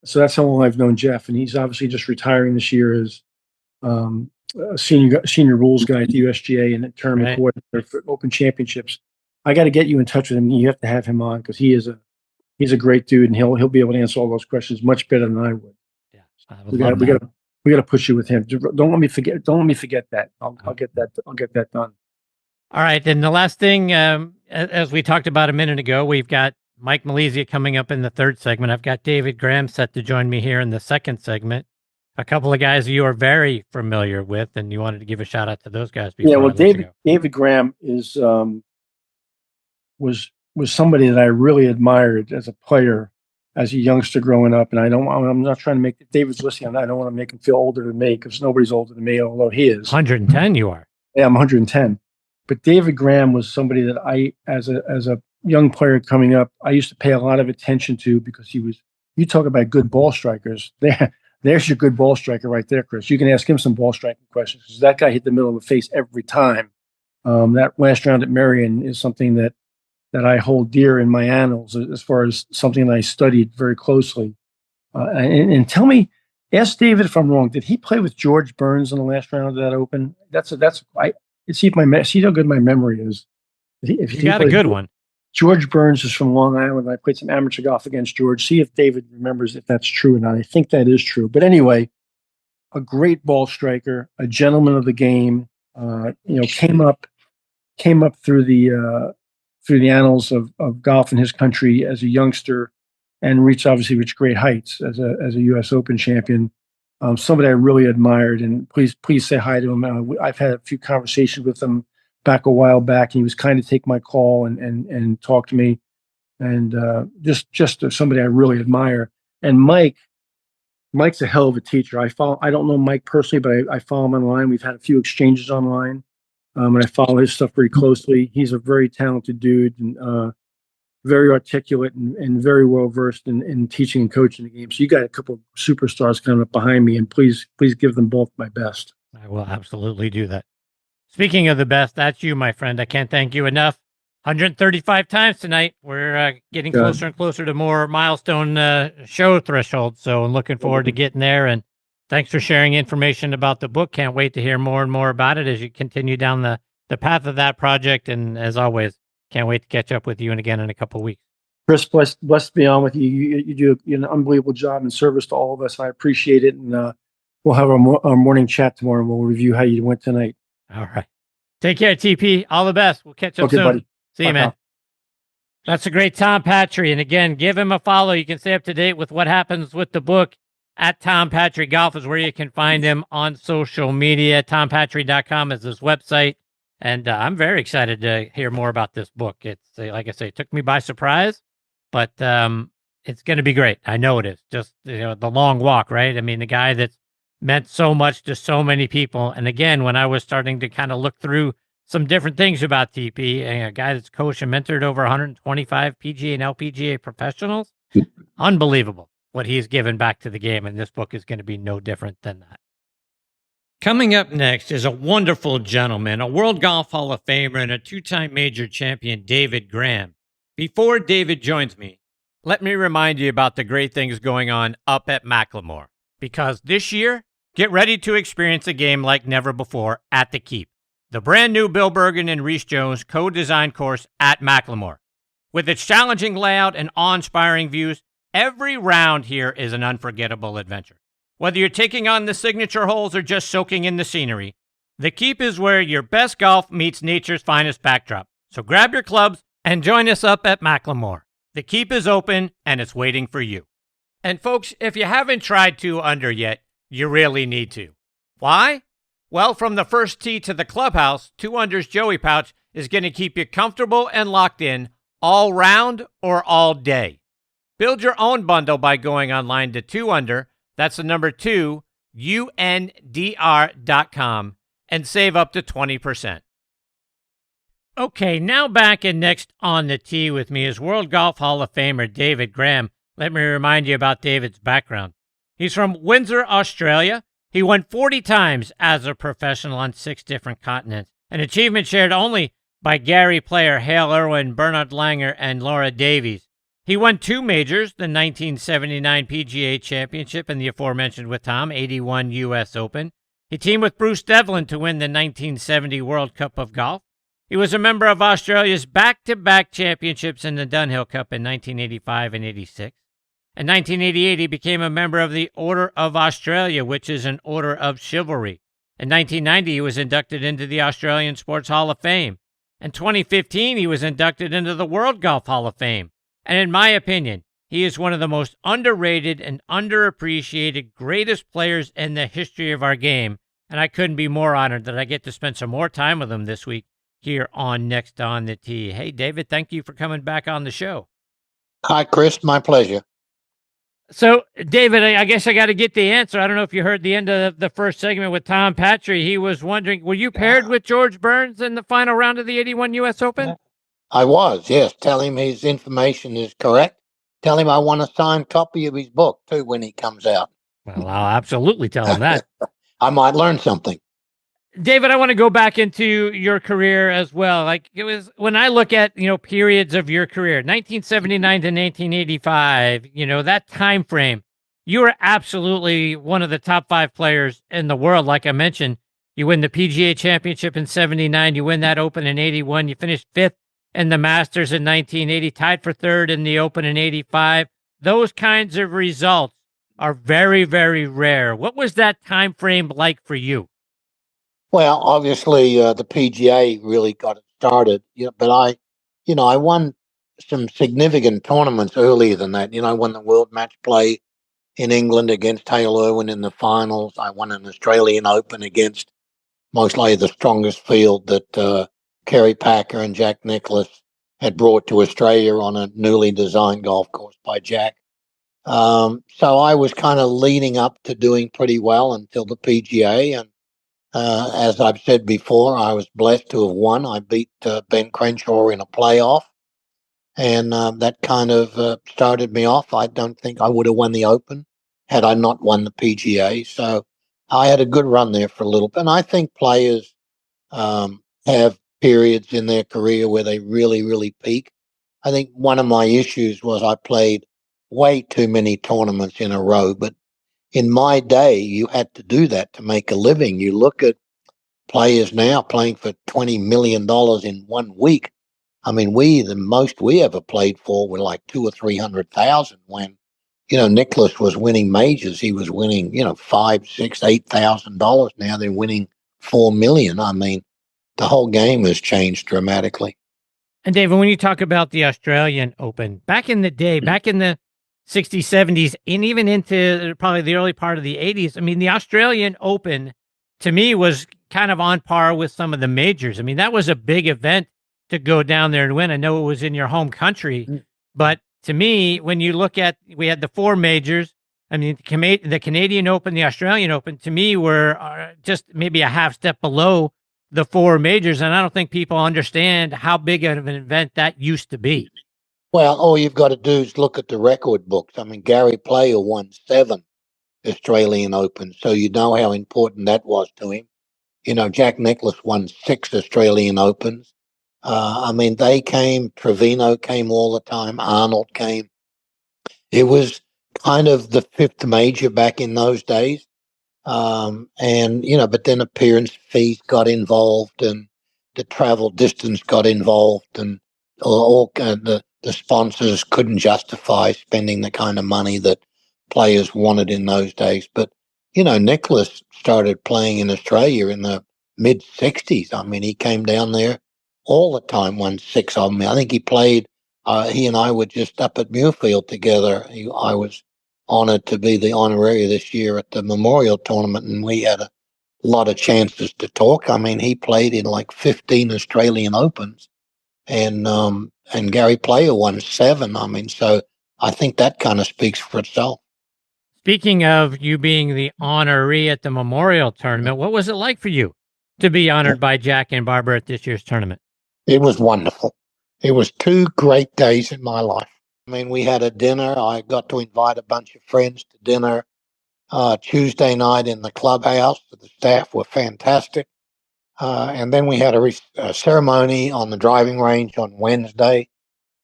So that's how long I've known Jeff, and he's obviously just retiring this year as a senior rules guy at the USGA and a tournament coordinator for Open Championships. I got to get you in touch with him. You have to have him on because he's a great dude, and he'll be able to answer all those questions much better than I would. Yeah, we got to push you with him. Don't let me forget. Don't let me forget that. I'll get that. I'll get that done. All right. And the last thing, as we talked about a minute ago, we've got Mike Malizia coming up in the third segment. I've got David Graham set to join me here in the second segment. A couple of guys you are very familiar with, and you wanted to give a shout out to those guys. David Graham is was somebody that I really admired as a player, as a youngster growing up. And I'm not trying to make David's listening on that. I don't want to make him feel older than me because nobody's older than me, although he is. 110 you are. Yeah, I'm 110. But David Graham was somebody that I, as a young player coming up, I used to pay a lot of attention to because you talk about good ball strikers. There's your good ball striker right there, Chris. You can ask him some ball striking questions because that guy hit the middle of the face every time. That last round at Merion is something that I hold dear in my annals as far as something that I studied very closely. And tell me, ask David if I'm wrong. Did he play with George Burns in the last round of that Open? See how good my memory is. If you got a good one. George Burns is from Long Island. I played some amateur golf against George. See if David remembers if that's true or not. I think that is true. But anyway, a great ball striker, a gentleman of the game. Came up through the annals of golf in his country as a youngster, and reached great heights as a U.S. Open champion. Somebody I really admired, and please say hi to him. I've had a few conversations with him back a while back, and he was kind to take my call and talk to me, and just somebody I really admire. And Mike's a hell of a teacher. I don't know Mike personally, but I follow him online. We've had a few exchanges online, and I follow his stuff very closely. He's a very talented dude and very articulate and very well versed in teaching and coaching the game. So you got a couple of superstars coming up behind me, and please give them both my best. I will absolutely do that. Speaking of the best, that's you, my friend. I can't thank you enough. 135 times tonight. We're getting closer and closer to more milestone show thresholds. So I'm looking forward to getting there. And thanks for sharing information about the book. Can't wait to hear more and more about it as you continue down the path of that project. And as always, can't wait to catch up with you again in a couple of weeks. Chris, blessed to be on with you. You do an unbelievable job in service to all of us. I appreciate it. And we'll have our morning chat tomorrow, and we'll review how you went tonight. All right. Take care, TP. All the best. We'll catch up soon. Buddy. See you, man. That's a great Tom Patri. And again, give him a follow. You can stay up to date with what happens with the book at Tom Patri Golf is where you can find him on social media. TomPatri.com is his website. And I'm very excited to hear more about this book. It's like I say, it took me by surprise, but it's going to be great. I know it is. Just the long walk, right? I mean, the guy that's meant so much to so many people. And again, when I was starting to kind of look through some different things about TP, a guy that's coached and mentored over 125 PGA and LPGA professionals, unbelievable what he's given back to the game. And this book is going to be no different than that. Coming up next is a wonderful gentleman, a World Golf Hall of Famer and a two-time major champion, David Graham. Before David joins me, let me remind you about the great things going on up at Macklemore. Because this year, get ready to experience a game like never before at the Keep, the brand new Bill Bergen and Reese Jones co-designed course at Macklemore. With its challenging layout and awe-inspiring views, every round here is an unforgettable adventure. Whether you're taking on the signature holes or just soaking in the scenery, the Keep is where your best golf meets nature's finest backdrop. So grab your clubs and join us up at Macklemore. The Keep is open and it's waiting for you. And folks, if you haven't tried 2-Under yet, you really need to. Why? Well, from the first tee to the clubhouse, 2-Under's Joey Pouch is going to keep you comfortable and locked in all round or all day. Build your own bundle by going online to 2Under, that's the number 2, UNDR.com, and save up to 20%. Okay, now back and next on the tee with me is World Golf Hall of Famer David Graham. Let me remind you about David's background. He's from Windsor, Australia. He won 40 times as a professional on 6 different continents, an achievement shared only by Gary Player, Hale Irwin, Bernard Langer, and Laura Davies. He won 2 majors, the 1979 PGA Championship and the aforementioned with Tom, 81 U.S. Open. He teamed with Bruce Devlin to win the 1970 World Cup of Golf. He was a member of Australia's back-to-back championships in the Dunhill Cup in 1985 and 86. In 1988, he became a member of the Order of Australia, which is an order of chivalry. In 1990, he was inducted into the Australian Sports Hall of Fame. In 2015, he was inducted into the World Golf Hall of Fame. And in my opinion, he is one of the most underrated and underappreciated greatest players in the history of our game. And I couldn't be more honored that I get to spend some more time with him this week here on Next on the Tee. Hey, David, thank you for coming back on the show. Hi, Chris. My pleasure. So, David, I guess I got to get the answer. I don't know if you heard the end of the first segment with Tom Patri. He was wondering, were you paired with George Burns in the final round of the 81 U.S. Open? I was, yes. Tell him his information is correct. Tell him I want a signed copy of his book, too, when he comes out. Well, I'll absolutely tell him that. I might learn something. David, I want to go back into your career as well. Like it was when I look at, periods of your career, 1979 to 1985, that time frame, you were absolutely one of the top 5 players in the world. Like I mentioned, you win the PGA Championship in 79, you win that Open in 81, you finished 5th in the Masters in 1980, tied for 3rd in the Open in 85. Those kinds of results are very, very rare. What was that time frame like for you? Well, obviously, the PGA really got it started, but I won some significant tournaments earlier than that. I won the World Match Play in England against Hale Irwin in the finals. I won an Australian Open against most likely the strongest field that Kerry Packer and Jack Nicklaus had brought to Australia on a newly designed golf course by Jack. So I was kind of leading up to doing pretty well until the PGA. And as I've said before, I was blessed to have won. I beat Ben Crenshaw in a playoff. And that kind of started me off. I don't think I would have won the Open had I not won the PGA. So I had a good run there for a little bit. And I think players have periods in their career where they really, really peak. I think one of my issues was I played way too many tournaments in a row. But in my day, you had to do that to make a living. You look at players now playing for $20 million in 1 week. I mean, the most we ever played for were like 200,000 or 300,000 when, Nicklaus was winning majors. He was winning, $5,000, $6,000, $8,000. Now they're winning $4 million. I mean, the whole game has changed dramatically. And David, when you talk about the Australian Open, back in the day, back in the 60s, 70s, and even into probably the early part of the 80s, I mean, the Australian Open, to me, was kind of on par with some of the majors. I mean, that was a big event to go down there and win. I know it was in your home country, but to me, when you look at, we had the 4 majors, I mean, the Canadian Open, the Australian Open, to me, were just maybe a half step below the 4 majors, and I don't think people understand how big of an event that used to be. Well, all you've got to do is look at the record books. I mean, Gary Player won 7 Australian Opens, so you know how important that was to him. Jack Nicklaus won 6 Australian Opens. I mean, they came, Trevino came all the time, Arnold came. It was kind of the fifth major back in those days. And, but then appearance fees got involved and the travel distance got involved and the sponsors couldn't justify spending the kind of money that players wanted in those days. But, Nicklaus started playing in Australia in the mid 60s. I mean, he came down there all the time, won 6 of them. I think he played, he and I were just up at Muirfield together. I was honored to be the honorary this year at the Memorial Tournament, and we had a lot of chances to talk. I mean, he played in like 15 Australian Opens, and Gary Player won 7. I mean, so I think that kind of speaks for itself. Speaking of you being the honoree at the Memorial Tournament, what was it like for you to be honored by Jack and Barbara at this year's tournament? It was wonderful. It was 2 great days in my life. I mean, we had a dinner. I got to invite a bunch of friends to dinner Tuesday night in the clubhouse. The staff were fantastic. And then we had a ceremony on the driving range on Wednesday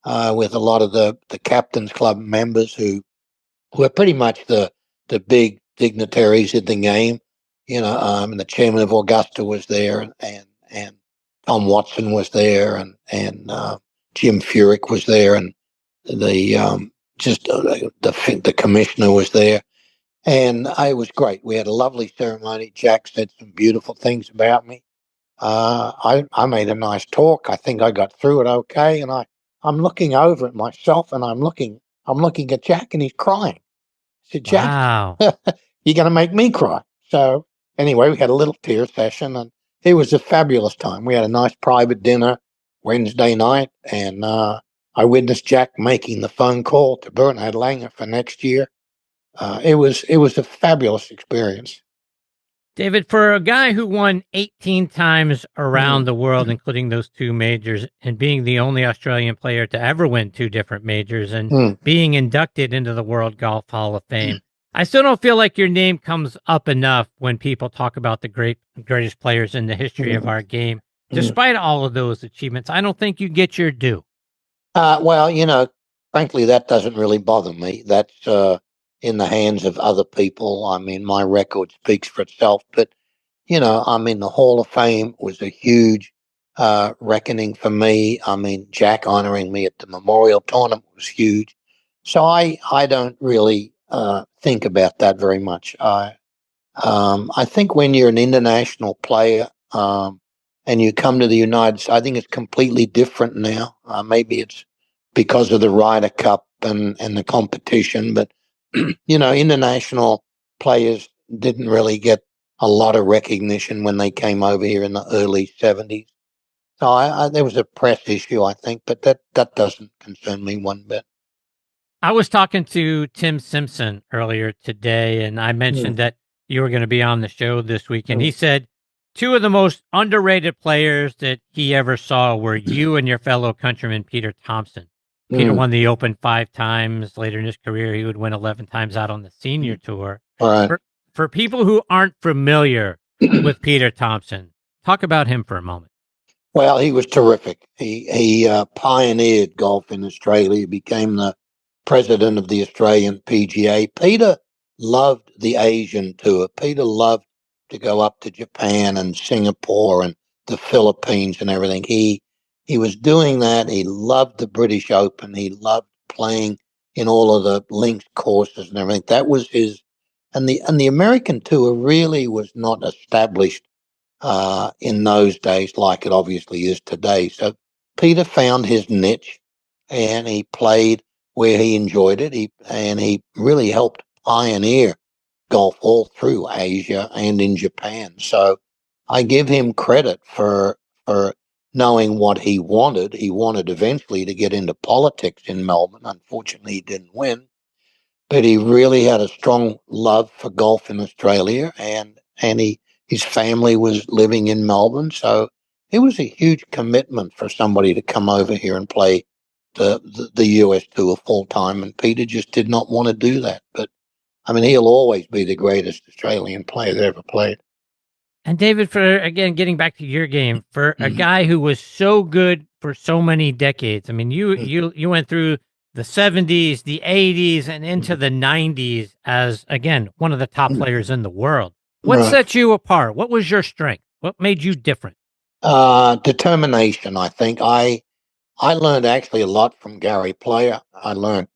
with a lot of the Captain's Club members who were pretty much the big dignitaries in the game. And the chairman of Augusta was there, and Tom Watson was there, and Jim Furyk was there, and the commissioner was there. And it was great. We had a lovely ceremony. Jack said some beautiful things about me. I made a nice talk. I think I got through it okay. And I'm looking over at myself, and I'm looking at Jack, and he's crying. I said, Jack, wow. You're going to make me cry. So anyway, we had a little tear session, and it was a fabulous time. We had a nice private dinner Wednesday night, and I witnessed Jack making the phone call to Bernhard Langer for next year. It was a fabulous experience. David, for a guy who won 18 times around the world, including those 2 majors, and being the only Australian player to ever win 2 different majors and being inducted into the World Golf Hall of Fame, I still don't feel like your name comes up enough when people talk about the greatest players in the history of our game. Despite all of those achievements, I don't think you get your due. Well, frankly, that doesn't really bother me. That's in the hands of other people. I mean, my record speaks for itself. But, I mean, the Hall of Fame was a huge reckoning for me. I mean, Jack honoring me at the Memorial Tournament was huge. So I don't really think about that very much. I think when you're an international player and you come to the United States, I think it's completely different now. Maybe it's because of the Ryder Cup and the competition, but international players didn't really get a lot of recognition when they came over here in the early 70s. So there was a press issue, I think, but that doesn't concern me one bit. I was talking to Tim Simpson earlier today, and I mentioned that you were going to be on the show this week, and he said 2 of the most underrated players that he ever saw were you and your fellow countryman, Peter Thompson. Peter won the Open 5 times. Later in his career, he would win 11 times out on the senior tour. Right. For people who aren't familiar with Peter Thompson, talk about him for a moment. Well, he was terrific. He pioneered golf in Australia. He became the president of the Australian PGA. Peter loved the Asian tour. Peter loved to go up to Japan and Singapore and the Philippines and everything. He was doing that. He loved the British Open. He loved playing in all of the links courses and everything. That was his, and the American tour really was not established in those days like it obviously is today. So Peter found his niche, and he played where he enjoyed it. He really helped pioneer golf all through Asia and in Japan. So I give him credit for knowing what he wanted. He wanted eventually to get into politics in Melbourne. Unfortunately, he didn't win, but he really had a strong love for golf in Australia, and his family was living in Melbourne. So it was a huge commitment for somebody to come over here and play the U.S. tour full time. And Peter just did not want to do that. But I mean, he'll always be the greatest Australian player that ever played. And David, for again, getting back to your game, for a guy who was so good for so many decades, I mean, you went through the 70s, the 80s, and into the 90s as, again, one of the top players in the world. What set you apart? What was your strength? What made you different? Determination, I think. I learned actually a lot from Gary Player. I learned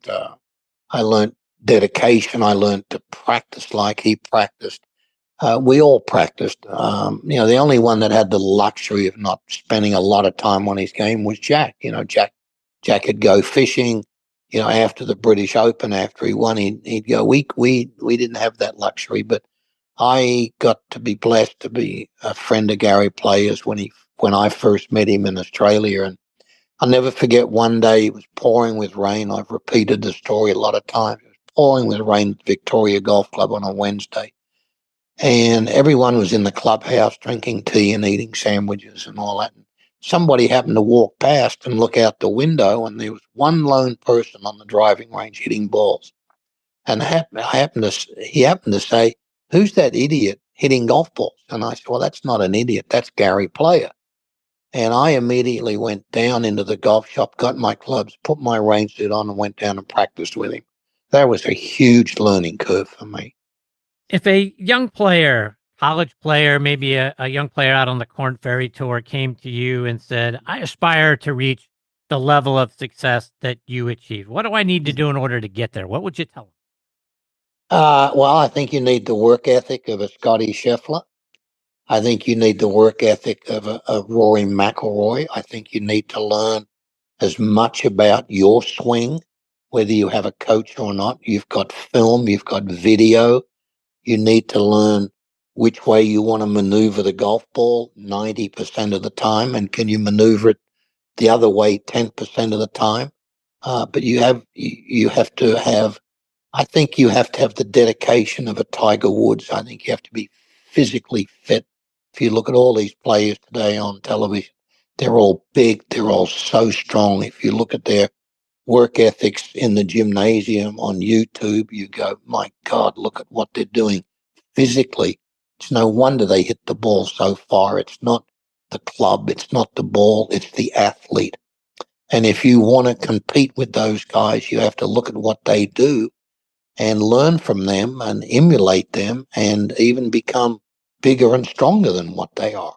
dedication. I learned to practice like he practiced. We all practiced. The only one that had the luxury of not spending a lot of time on his game was Jack. Jack could go fishing. After the British Open, after he won, he'd go. We didn't have that luxury, but I got to be blessed to be a friend of Gary Player's when I first met him in Australia. And I'll never forget one day it was pouring with rain. I've repeated the story a lot of times. It was pouring with rain at Victoria Golf Club on a Wednesday. And everyone was in the clubhouse drinking tea and eating sandwiches and all that. And somebody happened to walk past and look out the window, and there was one lone person on the driving range hitting balls. And he happened to say, "Who's that idiot hitting golf balls?" And I said, "Well, that's not an idiot. That's Gary Player." And I immediately went down into the golf shop, got my clubs, put my rain suit on, and went down and practiced with him. That was a huge learning curve for me. If a young player, college player, maybe a young player out on the Corn Ferry Tour came to you and said, "I aspire to reach the level of success that you achieved. What do I need to do in order to get there?" What would you tell them? Well, I think you need the work ethic of a Scotty Scheffler. I think you need the work ethic of a Rory McIlroy. I think you need to learn as much about your swing, whether you have a coach or not. You've got film, you've got video. You need to learn which way you want to maneuver the golf ball 90% of the time, and can you maneuver it the other way 10% of the time. But you have to have. I think you have to have the dedication of a Tiger Woods. I think you have to be physically fit. If you look at all these players today on television, they're all big. They're all so strong. If you look at their work ethics in the gymnasium on YouTube, you go, my God, look at what they're doing physically. It's no wonder they hit the ball so far. It's not the club. It's not the ball. It's the athlete. And if you want to compete with those guys, you have to look at what they do and learn from them and emulate them and even become bigger and stronger than what they are.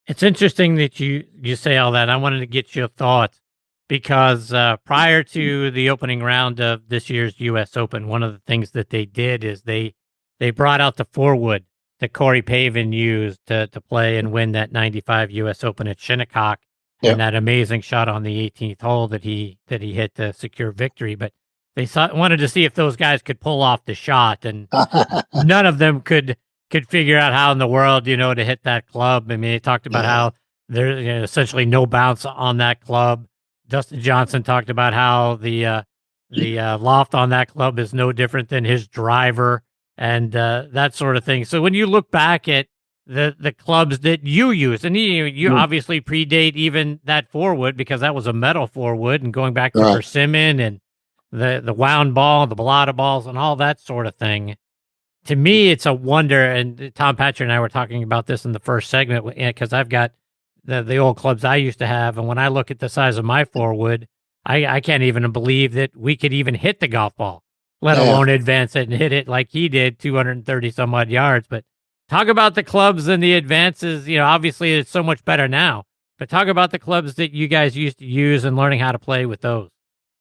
It's interesting that you say all that. I wanted to get your thoughts because prior to the opening round of this year's U.S. Open, one of the things that they did is they brought out the 4-wood that Corey Pavin used to play and win that 95 U.S. Open at Shinnecock, and that amazing shot on the 18th hole that he hit to secure victory. But they wanted to see if those guys could pull off the shot, and none of them could figure out how in the world, to hit that club. I mean, they talked about how there's essentially no bounce on that club. Dustin Johnson talked about how the loft on that club is no different than his driver and that sort of thing. So when you look back at the clubs that you use, and you obviously predate even that 4-wood because that was a metal 4-wood, and going back to Persimmon and the wound ball, the balata balls, and all that sort of thing. To me, it's a wonder, and Tom Patri and I were talking about this in the first segment because I've got the old clubs I used to have, and when I look at the size of my 4-wood, I can't even believe that we could even hit the golf ball, let alone advance it and hit it like he did, 230 some odd yards. But talk about the clubs and the advances. Obviously it's so much better now, but talk about the clubs that you guys used to use and learning how to play with those.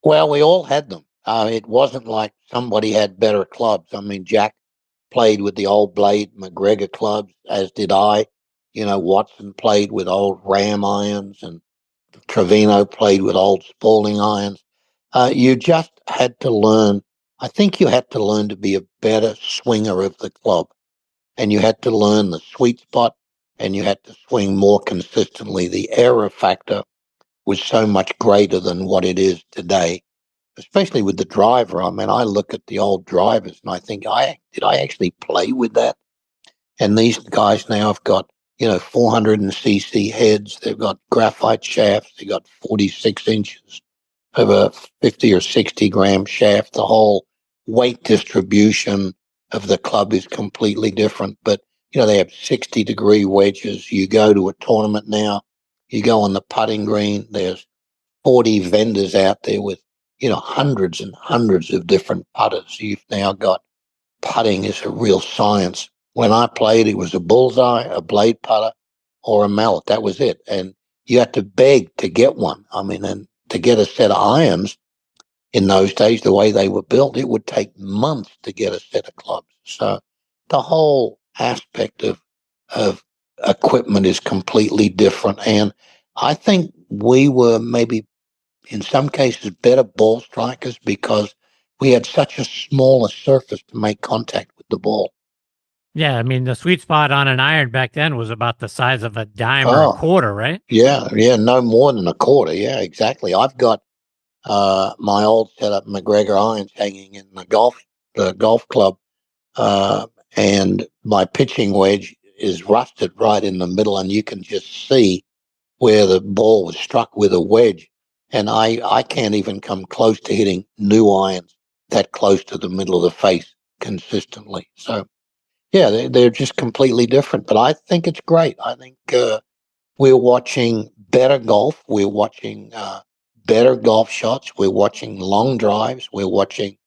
Well, we all had them. It wasn't like somebody had better clubs. I mean, Jack played with the old blade McGregor clubs, as did I. Watson played with old Ram irons, and Trevino played with old Spalding irons. You just had to learn. I think you had to learn to be a better swinger of the club, and you had to learn the sweet spot, and you had to swing more consistently. The error factor was so much greater than what it is today, especially with the driver. I mean, I look at the old drivers and I think, did I actually play with that? And these guys now have got, 400cc heads. They've got graphite shafts. They've got 46 inches of a 50 or 60 gram shaft. The whole weight distribution of the club is completely different. But, they have 60-degree wedges. You go to a tournament now, you go on the putting green, there's 40 vendors out there with, hundreds and hundreds of different putters. You've now got putting is a real science. When I played, it was a bullseye, a blade putter, or a mallet. That was it. And you had to beg to get one. I mean, and to get a set of irons in those days, the way they were built, it would take months to get a set of clubs. So the whole aspect of equipment is completely different. And I think we were maybe in some cases better ball strikers because we had such a smaller surface to make contact with the ball. Yeah, I mean, the sweet spot on an iron back then was about the size of a dime or a quarter, right? Yeah, no more than a quarter. Yeah, exactly. I've got my old setup McGregor irons hanging in the golf club, and my pitching wedge is rusted right in the middle, and you can just see where the ball was struck with a wedge. And I can't even come close to hitting new irons that close to the middle of the face consistently. So, yeah, they're just completely different. But I think it's great. I think we're watching better golf. We're watching better golf shots. We're watching long drives. We're watching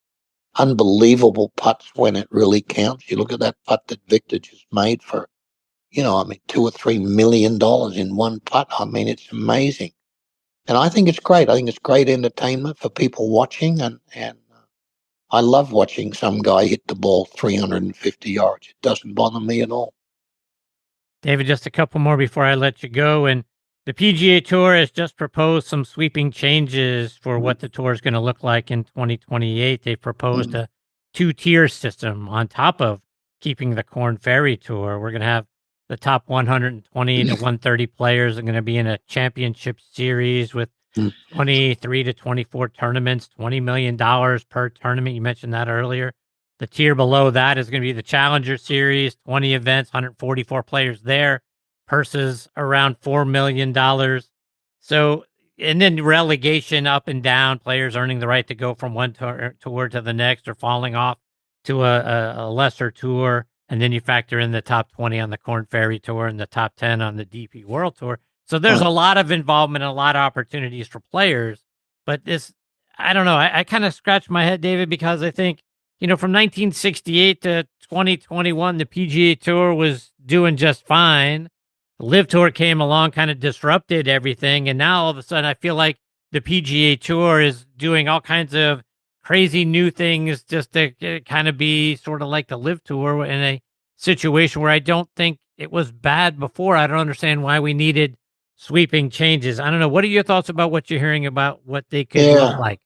unbelievable putts when it really counts. You look at that putt that Victor just made for, $2 or $3 million in one putt. I mean, it's amazing. And I think it's great. I think it's great entertainment for people watching. And I love watching some guy hit the ball 350 yards. It doesn't bother me at all. David, just a couple more before I let you go. And the PGA Tour has just proposed some sweeping changes for what the tour is going to look like in 2028. They proposed a two-tier system on top of keeping the Corn Ferry Tour. We're going to have the top 120 to 130 players are going to be in a championship series with 23 to 24 tournaments, $20 million per tournament. You mentioned that earlier. The tier below that is going to be the Challenger Series, 20 events, 144 players there, purses around $4 million. So, and then relegation up and down, players earning the right to go from one tour to the next or falling off to a lesser tour. And then you factor in the top 20 on the Corn Ferry Tour and the top 10 on the DP World Tour. So there's a lot of involvement and a lot of opportunities for players. But this, I don't know, I kind of scratch my head, David, because I think, from 1968 to 2021, the PGA Tour was doing just fine. The LIV Tour came along, kind of disrupted everything. And now all of a sudden, I feel like the PGA Tour is doing all kinds of crazy new things just to kind of be sort of like the LIV Tour in a situation where I don't think it was bad before. I don't understand why we needed sweeping changes. I don't know. What are your thoughts about what you're hearing about what they could look like?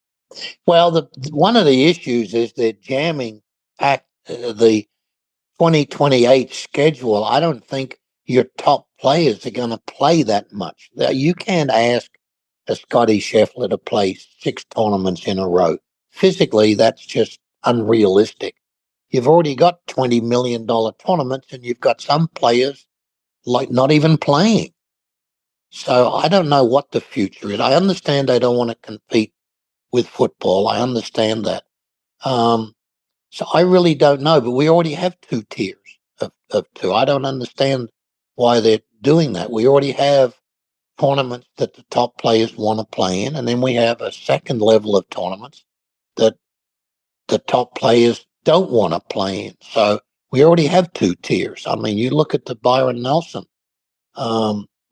Well, one of the issues is they're jamming packed the 2028 schedule. I don't think your top players are going to play that much. You can't ask a Scotty Scheffler to play 6 tournaments in a row. Physically, that's just unrealistic. You've already got $20 million tournaments, and you've got some players like not even playing. So I don't know what the future is. I understand they don't want to compete with football. I understand that. So I really don't know, but we already have 2 tiers of 2. I don't understand why they're doing that. We already have tournaments that the top players want to play in, and then we have a second level of tournaments that the top players don't want to play in. So we already have 2 tiers. I mean, you look at the Byron Nelson.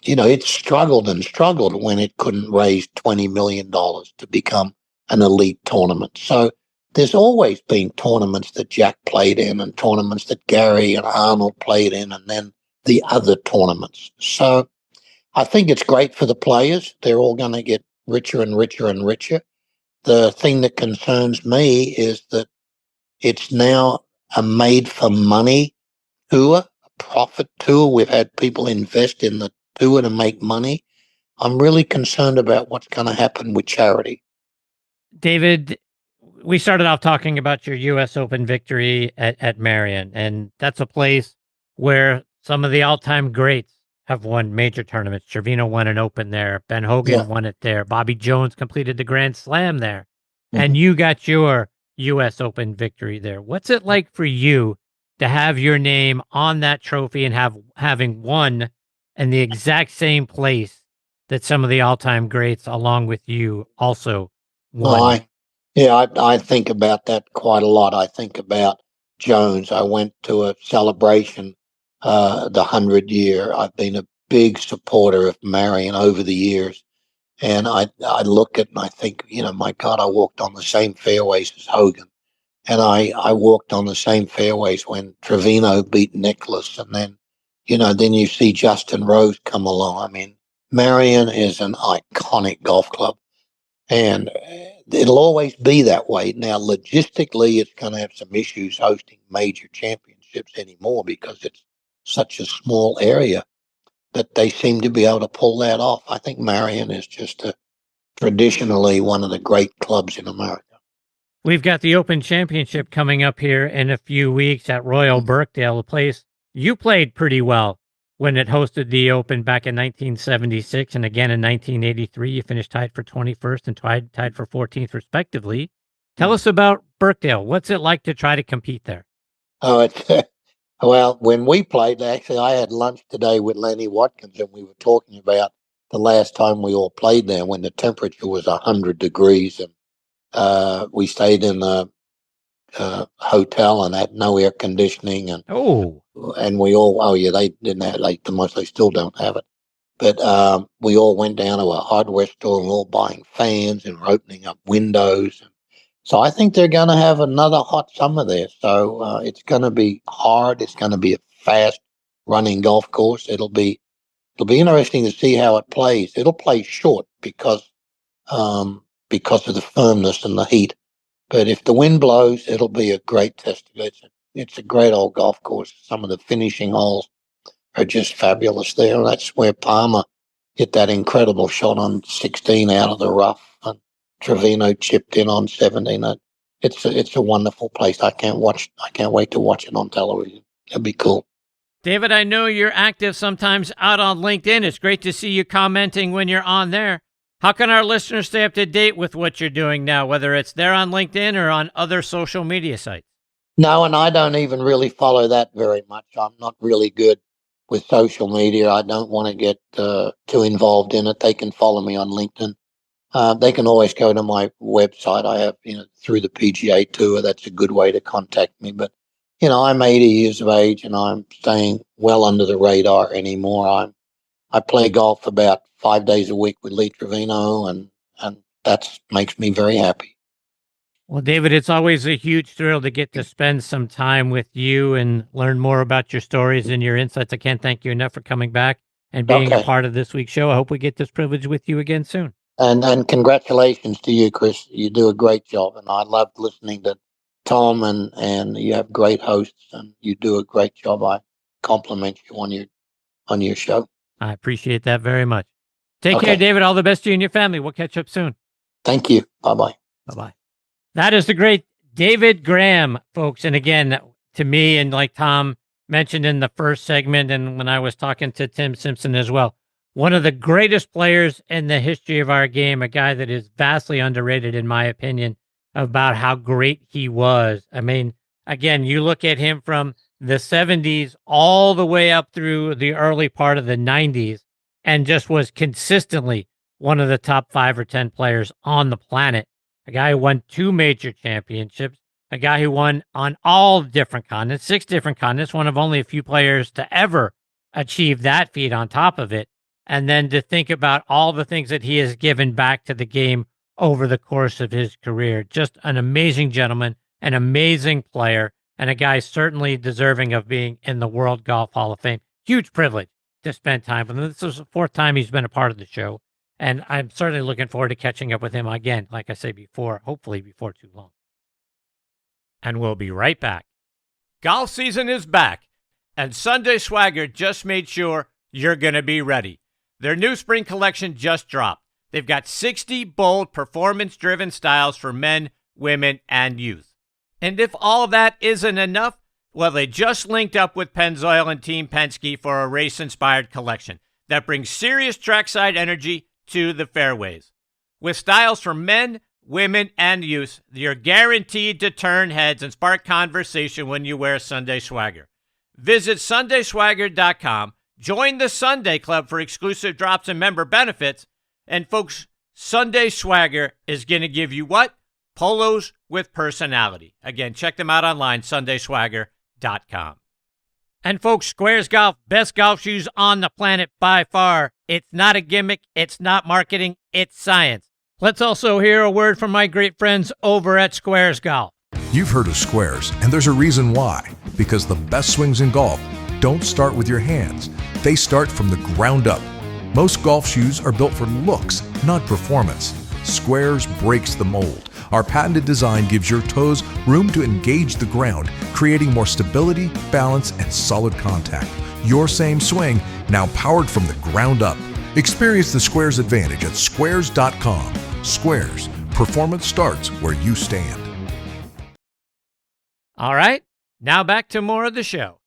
It struggled and struggled when it couldn't raise $20 million to become an elite tournament. So there's always been tournaments that Jack played in and tournaments that Gary and Arnold played in, and then the other tournaments. So I think it's great for the players. They're all going to get richer and richer and richer. The thing that concerns me is that it's now a made-for-money tour, a profit tour. We've had people invest in the tour to make money. I'm really concerned about what's going to happen with charity. David, we started off talking about your U.S. Open victory at Merion, and that's a place where some of the all-time greats have won major tournaments. Trevino won an Open there. Ben Hogan won it there. Bobby Jones completed the Grand Slam there. And you got your U.S. Open victory there. What's it like for you to have your name on that trophy and having won in the exact same place that some of the all-time greats, along with you, also won? Yeah, I think about that quite a lot. I think about Jones. I went to a celebration, the 100-year. I've been a big supporter of Merion over the years. And I look at and I think, my God, I walked on the same fairways as Hogan. And I walked on the same fairways when Trevino beat Nicklaus. And then you see Justin Rose come along. I mean, Merion is an iconic golf club. And it'll always be that way. Now, logistically, it's going to have some issues hosting major championships anymore because it's such a small area that they seem to be able to pull that off. I think Merion is just traditionally one of the great clubs in America. We've got the Open Championship coming up here in a few weeks at Royal Birkdale, a place you played pretty well when it hosted the Open back in 1976 and again in 1983. You finished tied for 21st and tied for 14th, respectively. Tell us about Birkdale. What's it like to try to compete there? Oh, well, when we played, actually, I had lunch today with Lenny Watkins, and we were talking about the last time we all played there when the temperature was 100 degrees, and we stayed in a hotel and had no air conditioning, and we all they didn't have they still don't have it, but we all went down to a hardware store and we're all buying fans and we're opening up windows. So I think they're going to have another hot summer there. So it's going to be hard. It's going to be a fast running golf course. It'll be interesting to see how it plays. It'll play short because of the firmness and the heat. But if the wind blows, it'll be a great test. It's a great old golf course. Some of the finishing holes are just fabulous there. That's where Palmer hit that incredible shot on 16 out of the rough, and Trevino chipped in on 17. It's a wonderful place. I can't wait to watch it on television. It'll be cool. David, I know you're active sometimes out on LinkedIn. It's great to see you commenting when you're on there. How can our listeners stay up to date with what you're doing now, whether it's there on LinkedIn or on other social media sites? No, and I don't even really follow that very much. I'm not really good with social media. I don't want to get too involved in it. They can follow me on LinkedIn. They can always go to my website. I have, through the PGA Tour, that's a good way to contact me. But, I'm 80 years of age and I'm staying well under the radar anymore. I play golf about 5 days a week with Lee Trevino, and that makes me very happy. Well, David, it's always a huge thrill to get to spend some time with you and learn more about your stories and your insights. I can't thank you enough for coming back and being a part of this week's show. I hope we get this privilege with you again soon. And congratulations to you, Chris. You do a great job, and I loved listening to Tom, and you have great hosts, and you do a great job. I compliment you on your show. I appreciate that very much. Take care, David. All the best to you and your family. We'll catch up soon. Thank you. Bye-bye. Bye-bye. That is the great David Graham, folks. And again, to me, and like Tom mentioned in the first segment, and when I was talking to Tim Simpson as well, one of the greatest players in the history of our game, a guy that is vastly underrated, in my opinion, about how great he was. I mean, again, you look at him from the 70s all the way up through the early part of the 90s, and just was consistently one of the top 5 or 10 players on the planet. A guy who won 2 major championships, a guy who won on all different continents, 6 different continents, one of only a few players to ever achieve that feat on top of it. And then to think about all the things that he has given back to the game over the course of his career. Just an amazing gentleman, an amazing player, and a guy certainly deserving of being in the World Golf Hall of Fame. Huge privilege to spend time with him. This is the 4th time he's been a part of the show, and I'm certainly looking forward to catching up with him again, like I say before, hopefully before too long. And we'll be right back. Golf season is back, and Sunday Swagger just made sure you're going to be ready. Their new spring collection just dropped. They've got 60 bold, performance-driven styles for men, women, and youth. And if all that isn't enough, well, they just linked up with Pennzoil and Team Penske for a race-inspired collection that brings serious trackside energy to the fairways. With styles for men, women, and youth, you're guaranteed to turn heads and spark conversation when you wear Sunday Swagger. Visit SundaySwagger.com, join the Sunday Club for exclusive drops and member benefits, and folks, Sunday Swagger is going to give you what? Polos with personality. Again, check them out online, sundayswagger.com. And folks, Squares Golf, best golf shoes on the planet by far. It's not a gimmick. It's not marketing. It's science. Let's also hear a word from my great friends over at Squares Golf. You've heard of Squares, and there's a reason why. Because the best swings in golf don't start with your hands. They start from the ground up. Most golf shoes are built for looks, not performance. Squares breaks the mold. Our patented design gives your toes room to engage the ground, creating more stability, balance, and solid contact. Your same swing, now powered from the ground up. Experience the Squares advantage at squares.com. Squares. Performance starts where you stand. All right, now back to more of the show.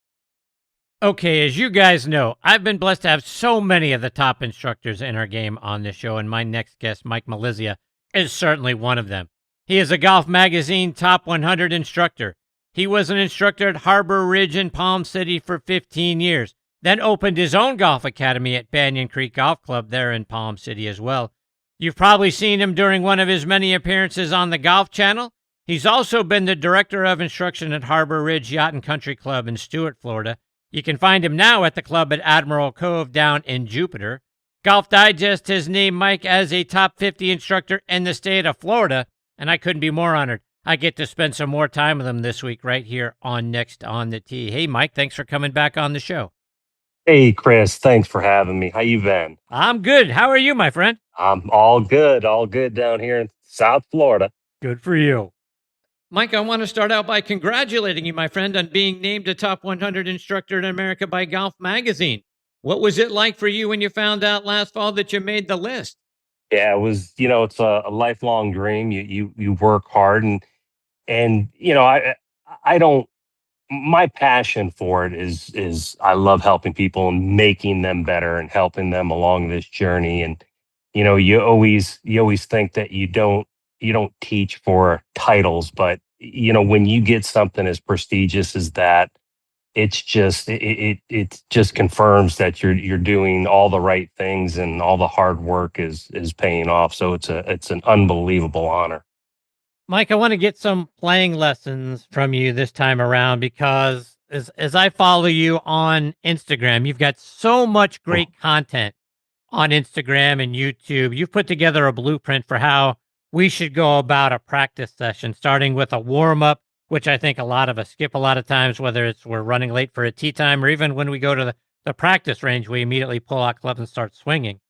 Okay, as you guys know, I've been blessed to have so many of the top instructors in our game on this show, and my next guest, Mike Malizia, is certainly one of them. He is a Golf Magazine Top 100 instructor. He was an instructor at Harbor Ridge in Palm City for 15 years, then opened his own golf academy at Banyan Creek Golf Club there in Palm City as well. You've probably seen him during one of his many appearances on the Golf Channel. He's also been the director of instruction at Harbor Ridge Yacht and Country Club in Stuart, Florida. You can find him now at the club at Admiral Cove down in Jupiter. Golf Digest has named Mike as a top 50 instructor in the state of Florida, and I couldn't be more honored. I get to spend some more time with him this week right here on Next on the Tee. Hey, Mike, thanks for coming back on the show. Hey, Chris, thanks for having me. How you been? I'm good. How are you, my friend? I'm all good down here in South Florida. Good for you. Mike, I want to start out by congratulating you, my friend, on being named a top 100 instructor in America by Golf Magazine. What was it like for you when you found out last fall that you made the list? Yeah, it was, it's a lifelong dream. You work hard and I don't, my passion for it is I love helping people and making them better and helping them along this journey. And, you always think that you don't teach for titles, but when you get something as prestigious as that, it's just it just confirms that you're doing all the right things and all the hard work is paying off. So it's an unbelievable honor. Mike, I want to get some playing lessons from you this time around because as I follow you on Instagram, you've got so much great content on Instagram and YouTube. You've put together a blueprint for how we should go about a practice session, starting with a warm-up, which I think a lot of us skip a lot of times, whether it's we're running late for a tee time or even when we go to the practice range, we immediately pull out clubs and start swinging.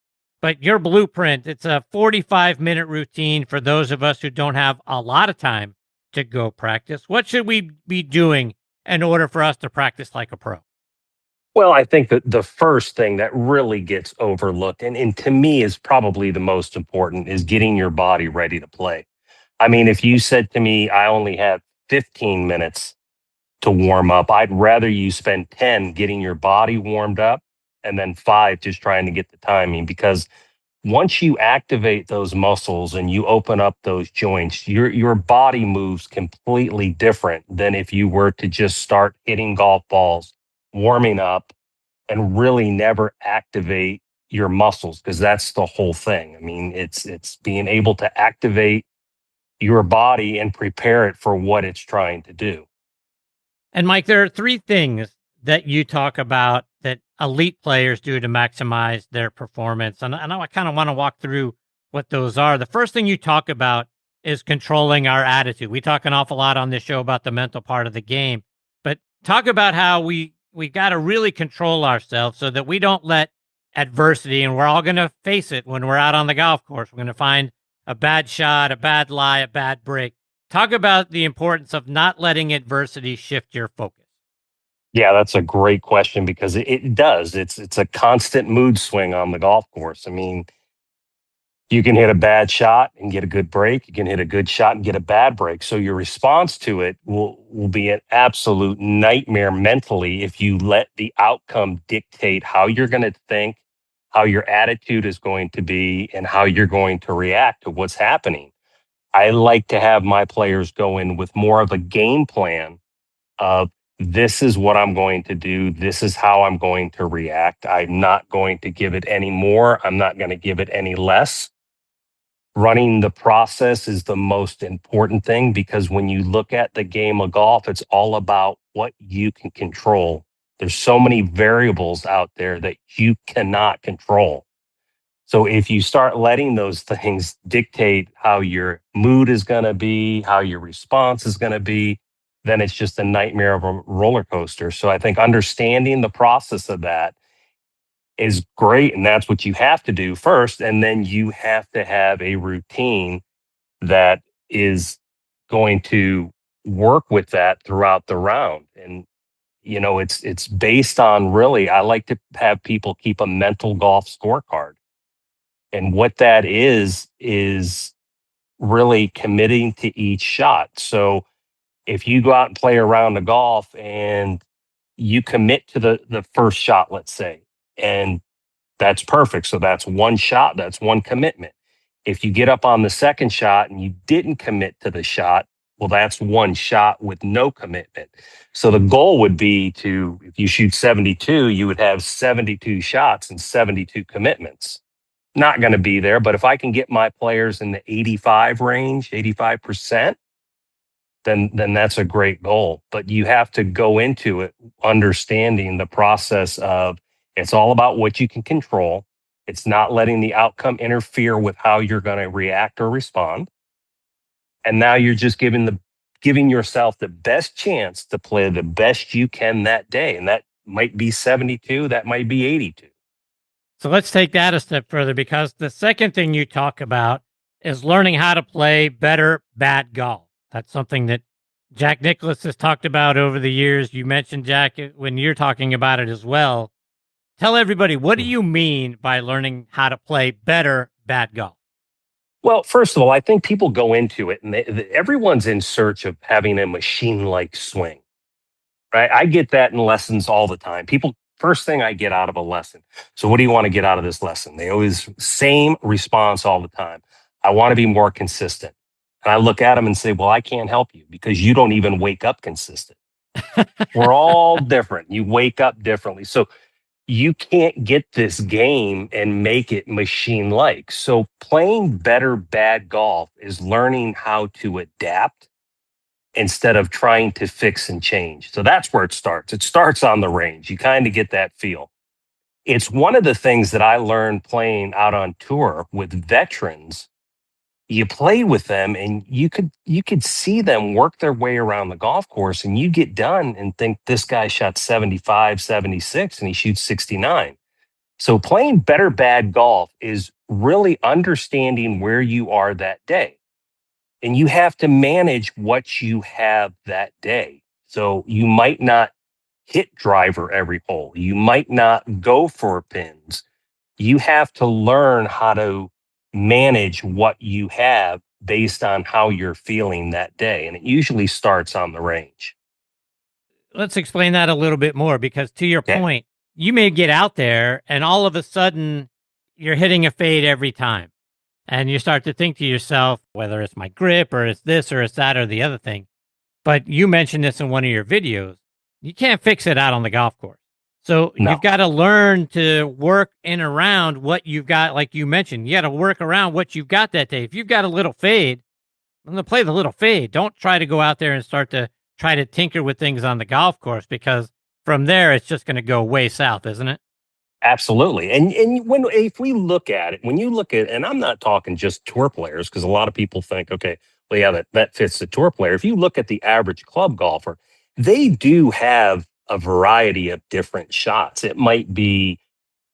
But your blueprint, it's a 45-minute routine for those of us who don't have a lot of time to go practice. What should we be doing in order for us to practice like a pro? Well, I think that the first thing that really gets overlooked and to me is probably the most important is getting your body ready to play. I mean, if you said to me, I only have 15 minutes to warm up, I'd rather you spend 10 getting your body warmed up and then 5 just trying to get the timing, because once you activate those muscles and you open up those joints, your body moves completely different than if you were to just start hitting golf balls, warming up, and really never activate your muscles, because that's the whole thing. I mean, it's being able to activate your body and prepare it for what it's trying to do. And Mike, there are 3 things that you talk about that elite players do to maximize their performance. And I kind of want to walk through what those are. The first thing you talk about is controlling our attitude. We talk an awful lot on this show about the mental part of the game, but talk about how we got to really control ourselves so that we don't let adversity, and we're all going to face it when we're out on the golf course. We're going to find a bad shot, a bad lie, a bad break. Talk about the importance of not letting adversity shift your focus. Yeah, that's a great question, because it does. It's a constant mood swing on the golf course. I mean, you can hit a bad shot and get a good break. You can hit a good shot and get a bad break. So your response to it will be an absolute nightmare mentally if you let the outcome dictate how you're going to think, how your attitude is going to be, and how you're going to react to what's happening. I like to have my players go in with more of a game plan of, this is what I'm going to do. This is how I'm going to react. I'm not going to give it any more. I'm not going to give it any less. Running the process is the most important thing, because when you look at the game of golf, it's all about what you can control. There's so many variables out there that you cannot control. So if you start letting those things dictate how your mood is going to be, how your response is going to be, then it's just a nightmare of a roller coaster. So I think understanding the process of that is great. And that's what you have to do first. And then you have to have a routine that is going to work with that throughout the round. And, it's based on, really, I like to have people keep a mental golf scorecard. And what that is really committing to each shot. So if you go out and play a round of golf and you commit to the first shot, let's say, and that's perfect. So that's one shot, that's one commitment. If you get up on the second shot and you didn't commit to the shot, well, that's one shot with no commitment. So the goal would be if you shoot 72, you would have 72 shots and 72 commitments. Not going to be there, but if I can get my players in the 85 range, 85%, then that's a great goal. But you have to go into it understanding the process of, it's all about what you can control. It's not letting the outcome interfere with how you're going to react or respond. And now you're just giving yourself the best chance to play the best you can that day. And that might be 72, that might be 82. So let's take that a step further, because the second thing you talk about is learning how to play better bad golf. That's something that Jack Nicklaus has talked about over the years. You mentioned, Jack, when you're talking about it as well. Tell everybody, what do you mean by learning how to play better bad golf? Well, first of all, I think people go into it and everyone's in search of having a machine-like swing, right? I get that in lessons all the time. First thing I get out of a lesson. So what do you want to get out of this lesson? They always, same response all the time. I want to be more consistent. And I look at them and say, well, I can't help you because you don't even wake up consistent. We're all different. You wake up differently. So you can't get this game and make it machine-like. So playing better bad golf is learning how to adapt instead of trying to fix and change. So that's where it starts. It starts on the range. You kind of get that feel. It's one of the things that I learned playing out on tour with veterans. You play with them and you could see them work their way around the golf course, and you get done and think this guy shot 75, 76 and he shoots 69. So playing better bad golf is really understanding where you are that day. And you have to manage what you have that day. So you might not hit driver every hole. You might not go for pins. You have to learn how to manage what you have based on how you're feeling that day. And it usually starts on the range. Let's explain that a little bit more, because to your point, you may get out there and all of a sudden you're hitting a fade every time. And you start to think to yourself, whether it's my grip or it's this or it's that or the other thing. But you mentioned this in one of your videos. You can't fix it out on the golf course. So you've got to learn to work in around what you've got. Like you mentioned, you got to work around what you've got that day. If you've got a little fade, I'm going to play the little fade. Don't try to go out there and start to try to tinker with things on the golf course, because from there, it's just going to go way south, isn't it? Absolutely. And if we look at it, when you look at, and I'm not talking just tour players, because a lot of people think, okay, well, yeah, that fits the tour player. If you look at the average club golfer, they do have a variety of different shots. It might be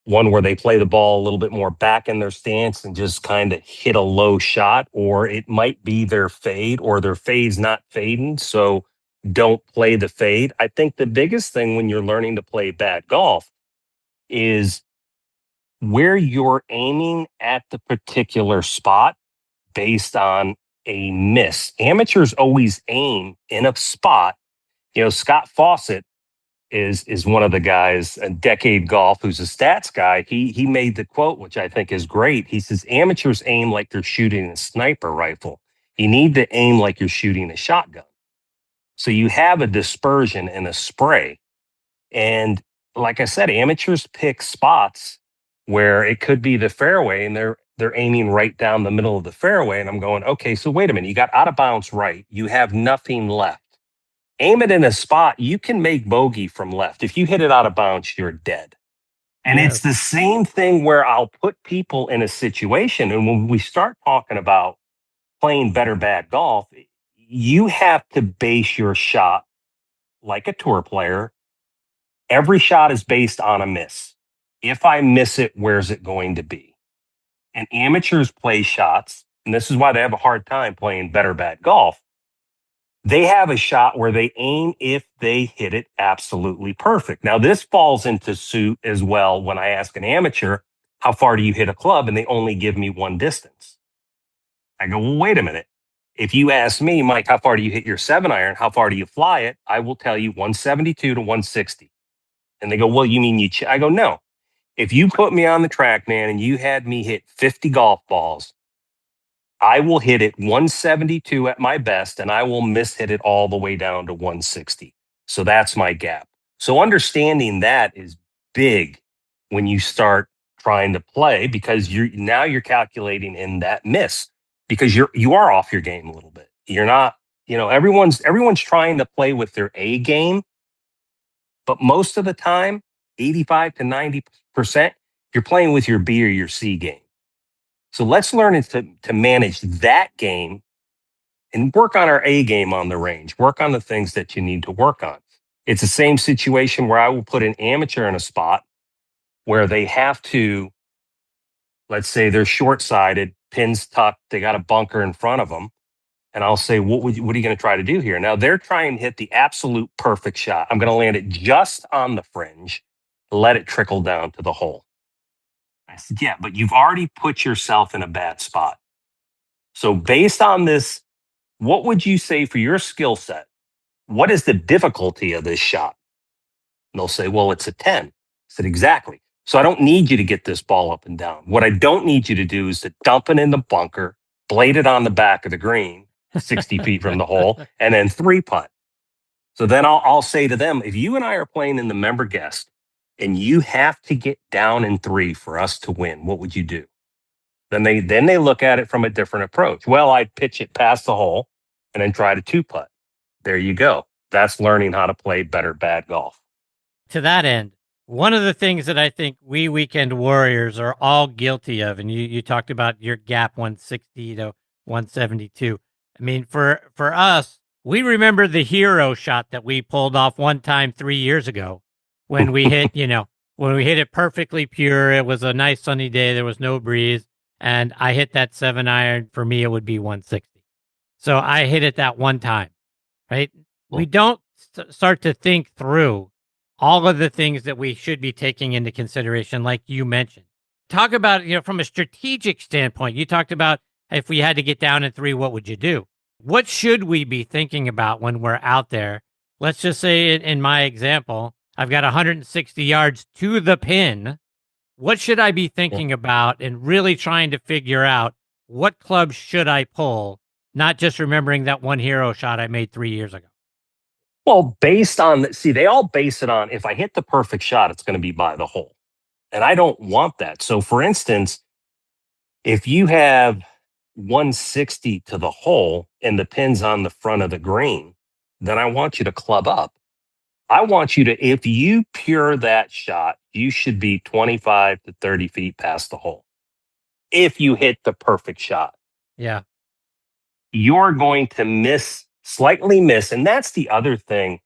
one where they play the ball a little bit more back in their stance and just kind of hit a low shot, or it might be their fade, or their fade's not fading, so don't play the fade. I think the biggest thing when you're learning to play bad golf is where you're aiming at the particular spot based on a miss. Amateurs always aim in a spot. Scott Fawcett is one of the guys in Decade Golf who's a stats guy. He made the quote, which I think is great. He says, amateurs aim like they're shooting a sniper rifle. You need to aim like you're shooting a shotgun. So you have a dispersion and a spray. And like I said, amateurs pick spots where it could be the fairway, and they're aiming right down the middle of the fairway. And I'm going, okay, so wait a minute. You got out of bounds right. You have nothing left. Aim it in a spot. You can make bogey from left. If you hit it out of bounds, you're dead. And it's the same thing where I'll put people in a situation. And when we start talking about playing better bad golf, you have to base your shot like a tour player. Every shot is based on a miss. If I miss it, where's it going to be? And amateurs play shots, and this is why they have a hard time playing better bad golf. They have a shot where they aim if they hit it absolutely perfect. Now, this falls into suit as well when I ask an amateur, how far do you hit a club? And they only give me one distance. I go, well, wait a minute. If you ask me, Mike, how far do you hit your 7-iron? How far do you fly it? I will tell you 172 to 160. And they go, well, you mean I go, no. If you put me on the track, man, and you had me hit 50 golf balls, I will hit it 172 at my best, and I will hit it all the way down to 160. So that's my gap. So understanding that is big when you start trying to play, because you're calculating in that miss, because you are off your game a little bit. You're not, everyone's trying to play with their A game, but most of the time, 85 to 90%, you're playing with your B or your C game. So let's learn to manage that game and work on our A game on the range. Work on the things that you need to work on. It's the same situation where I will put an amateur in a spot where they have to, let's say they're short-sided, pins tucked, they got a bunker in front of them. And I'll say, what are you going to try to do here? Now they're trying to hit the absolute perfect shot. I'm going to land it just on the fringe, let it trickle down to the hole. I said, yeah, but you've already put yourself in a bad spot. So based on this, what would you say for your skill set? What is the difficulty of this shot? And they'll say, well, it's a 10. I said, exactly. So I don't need you to get this ball up and down. What I don't need you to do is to dump it in the bunker, blade it on the back of the green, 60 feet from the hole, and then 3-putt. So then I'll say to them, if you and I are playing in the member guest and you have to get down in 3 for us to win, what would you do? Then they look at it from a different approach. Well, I'd pitch it past the hole and then try to 2-putt. There you go. That's learning how to play better bad golf. To that end, one of the things that I think we weekend warriors are all guilty of, and you talked about your gap 160 to 172. I mean, for us, we remember the hero shot that we pulled off one time 3 years ago when we hit, when we hit it perfectly pure. It was a nice sunny day. There was no breeze. And I hit that 7-iron. For me, it would be 160. So I hit it that one time, right? We don't start to think through all of the things that we should be taking into consideration, like you mentioned. Talk about, from a strategic standpoint, you talked about if we had to get down in 3, what would you do? What should we be thinking about when we're out there? Let's just say in my example, I've got 160 yards to the pin. What should I be thinking about and really trying to figure out what club should I pull, not just remembering that one hero shot I made 3 years ago? Well, they all base it on, if I hit the perfect shot, it's going to be by the hole. And I don't want that. So for instance, if you have 160 to the hole and the pin's on the front of the green, then I want you to club up. I want you to, if you pure that shot, you should be 25 to 30 feet past the hole. If you hit the perfect shot. Yeah. You're going to slightly miss. And that's the other thing,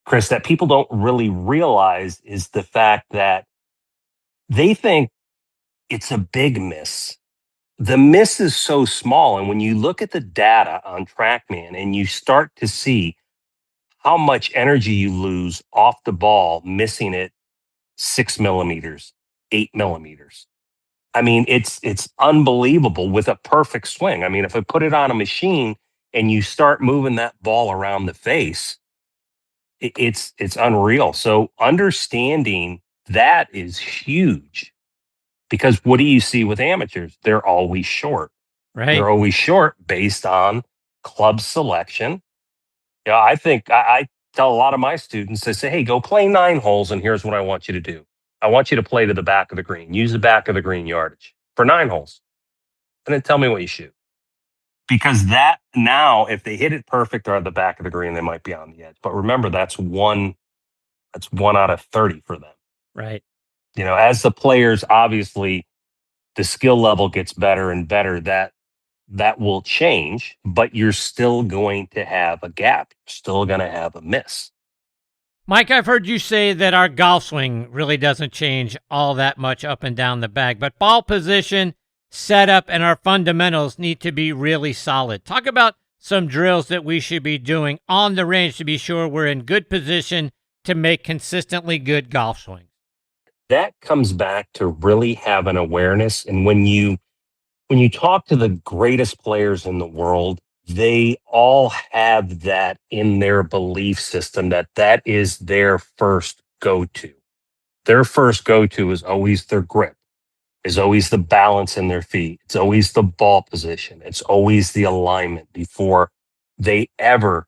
Chris, that people don't really realize is the fact that they think it's a big miss. The miss is so small. And when you look at the data on TrackMan and you start to see how much energy you lose off the ball, missing it 6 millimeters, 8 millimeters. I mean, it's unbelievable with a perfect swing. I mean, if I put it on a machine and you start moving that ball around the face, it's unreal. So understanding that is huge, because what do you see with amateurs? They're always short. Right. They're always short based on club selection. Yeah, I think I tell a lot of my students, I say, hey, go play 9 holes, and here's what I want you to do. I want you to play to the back of the green. Use the back of the green yardage for 9 holes. and then tell me what you shoot. Because that now, if they hit it perfect or at the back of the green, they might be on the edge. But remember, that's one out of 30 for them. Right. As the players, obviously, the skill level gets better and better, that will change, but you're still going to have a gap. You're still going to have a miss. Mike, I've heard you say that our golf swing really doesn't change all that much up and down the bag, but ball position, setup, and our fundamentals need to be really solid. Talk about some drills that we should be doing on the range to be sure we're in good position to make consistently good golf swings. That comes back to really having awareness. And when you talk to the greatest players in the world, they all have that in their belief system that is their first go-to. Their first go-to is always their grip, is always the balance in their feet. It's always the ball position. It's always the alignment before they ever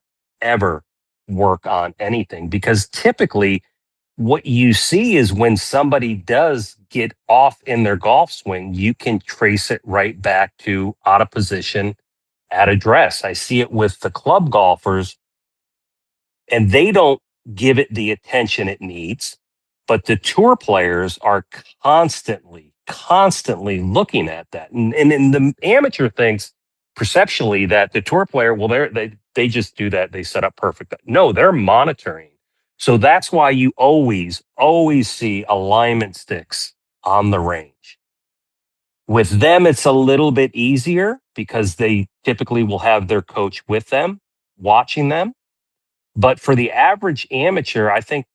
work on anything. Because typically what you see is when somebody does get off in their golf swing, you can trace it right back to out of position at address. I see it with the club golfers, and they don't give it the attention it needs, but the tour players are constantly looking at that. And the amateur thinks perceptually that the tour player, well, they just do that. They set up perfect. No, they're monitoring. So that's why you always see alignment sticks on the range. With them, it's a little bit easier because they typically will have their coach with them, watching them. But for the average amateur, I think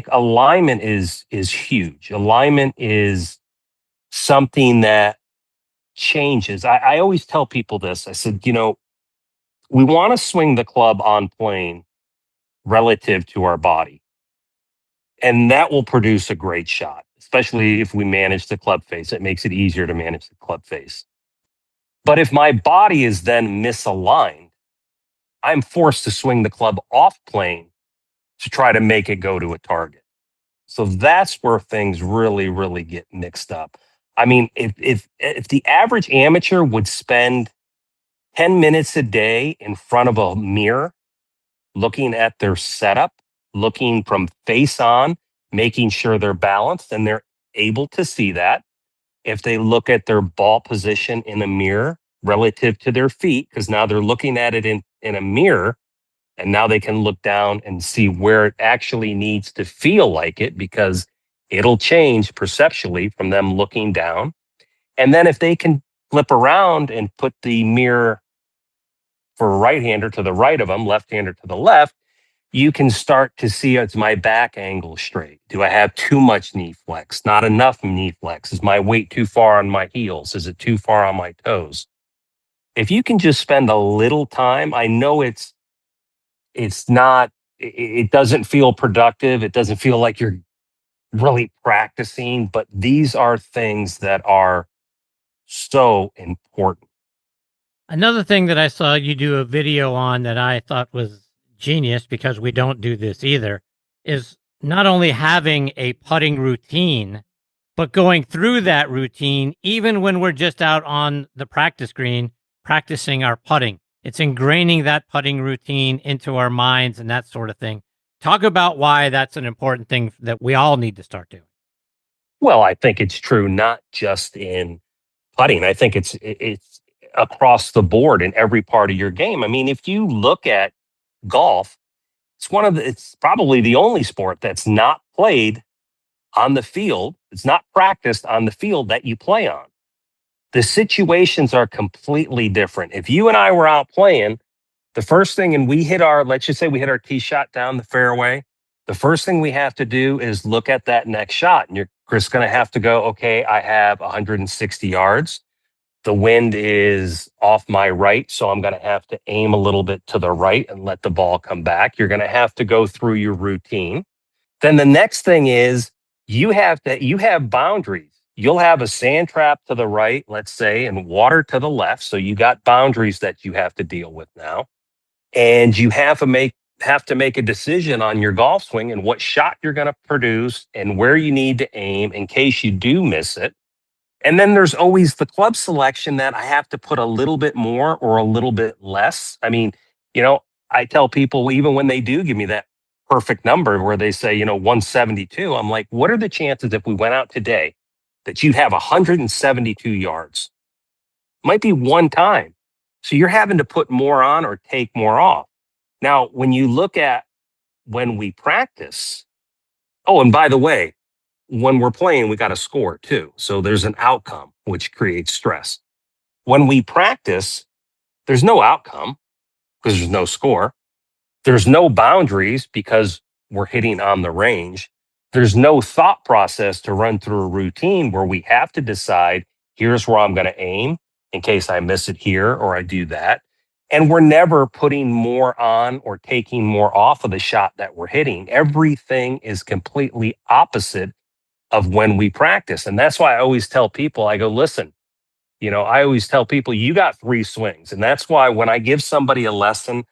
alignment is huge. Alignment is something that changes. I always tell people this. I said, we want to swing the club on plane relative to our body. And that will produce a great shot, especially if we manage the club face. It makes it easier to manage the club face. But if my body is then misaligned, I'm forced to swing the club off plane to try to make it go to a target. So that's where things really get mixed up. I mean, if the average amateur would spend 10 minutes a day in front of a mirror, looking at their setup, looking from face on, making sure they're balanced and they're able to see that. If they look at their ball position in a mirror relative to their feet, because now they're looking at it in a mirror, and now they can look down and see where it actually needs to feel like it, because it'll change perceptually from them looking down. And then if they can flip around and put the mirror for a right-hander to the right of them, left-hander to the left, you can start to see, is my back angle straight? Do I have too much knee flex? Not enough knee flex? Is my weight too far on my heels? Is it too far on my toes? If you can just spend a little time, I know it doesn't feel productive. It doesn't feel like you're really practicing, but these are things that are so important. Another thing that I saw you do a video on that I thought was genius, because we don't do this either, is not only having a putting routine, but going through that routine even when we're just out on the practice green practicing our putting. It's ingraining that putting routine into our minds and that sort of thing. Talk about why that's an important thing that we all need to start doing. Well, I think it's true, not just in putting. I think it's across the board in every part of your game. I mean, if you look at golf, it's probably the only sport that's not played on the field. It's not practiced on the field that you play on. The situations are completely different. If you and I were out playing, the first thing, and let's just say we hit our tee shot down the fairway, the first thing we have to do is look at that next shot. And you're just going to have to go, okay, I have 160 yards. The wind is off my right, so I'm going to have to aim a little bit to the right and let the ball come back. You're going to have to go through your routine. Then the next thing is you have boundaries. You'll have a sand trap to the right, let's say, and water to the left. So you got boundaries that you have to deal with now. And you have to make a decision on your golf swing and what shot you're going to produce and where you need to aim in case you do miss it. And then there's always the club selection that I have to put a little bit more or a little bit less. I mean, I tell people, even when they do give me that perfect number where they say, 172, I'm like, what are the chances if we went out today that you'd have 172 yards? Might be one time. So you're having to put more on or take more off. Now, when you look at when we practice, oh, and by the way, when we're playing, we got to score too. So there's an outcome, which creates stress. When we practice, there's no outcome because there's no score. There's no boundaries because we're hitting on the range. There's no thought process to run through a routine where we have to decide, here's where I'm going to aim in case I miss it here or I do that. And we're never putting more on or taking more off of the shot that we're hitting. Everything is completely opposite of when we practice. And that's why I always tell people, I go, listen, I always tell people you got 3 swings. And that's why when I give somebody a lesson,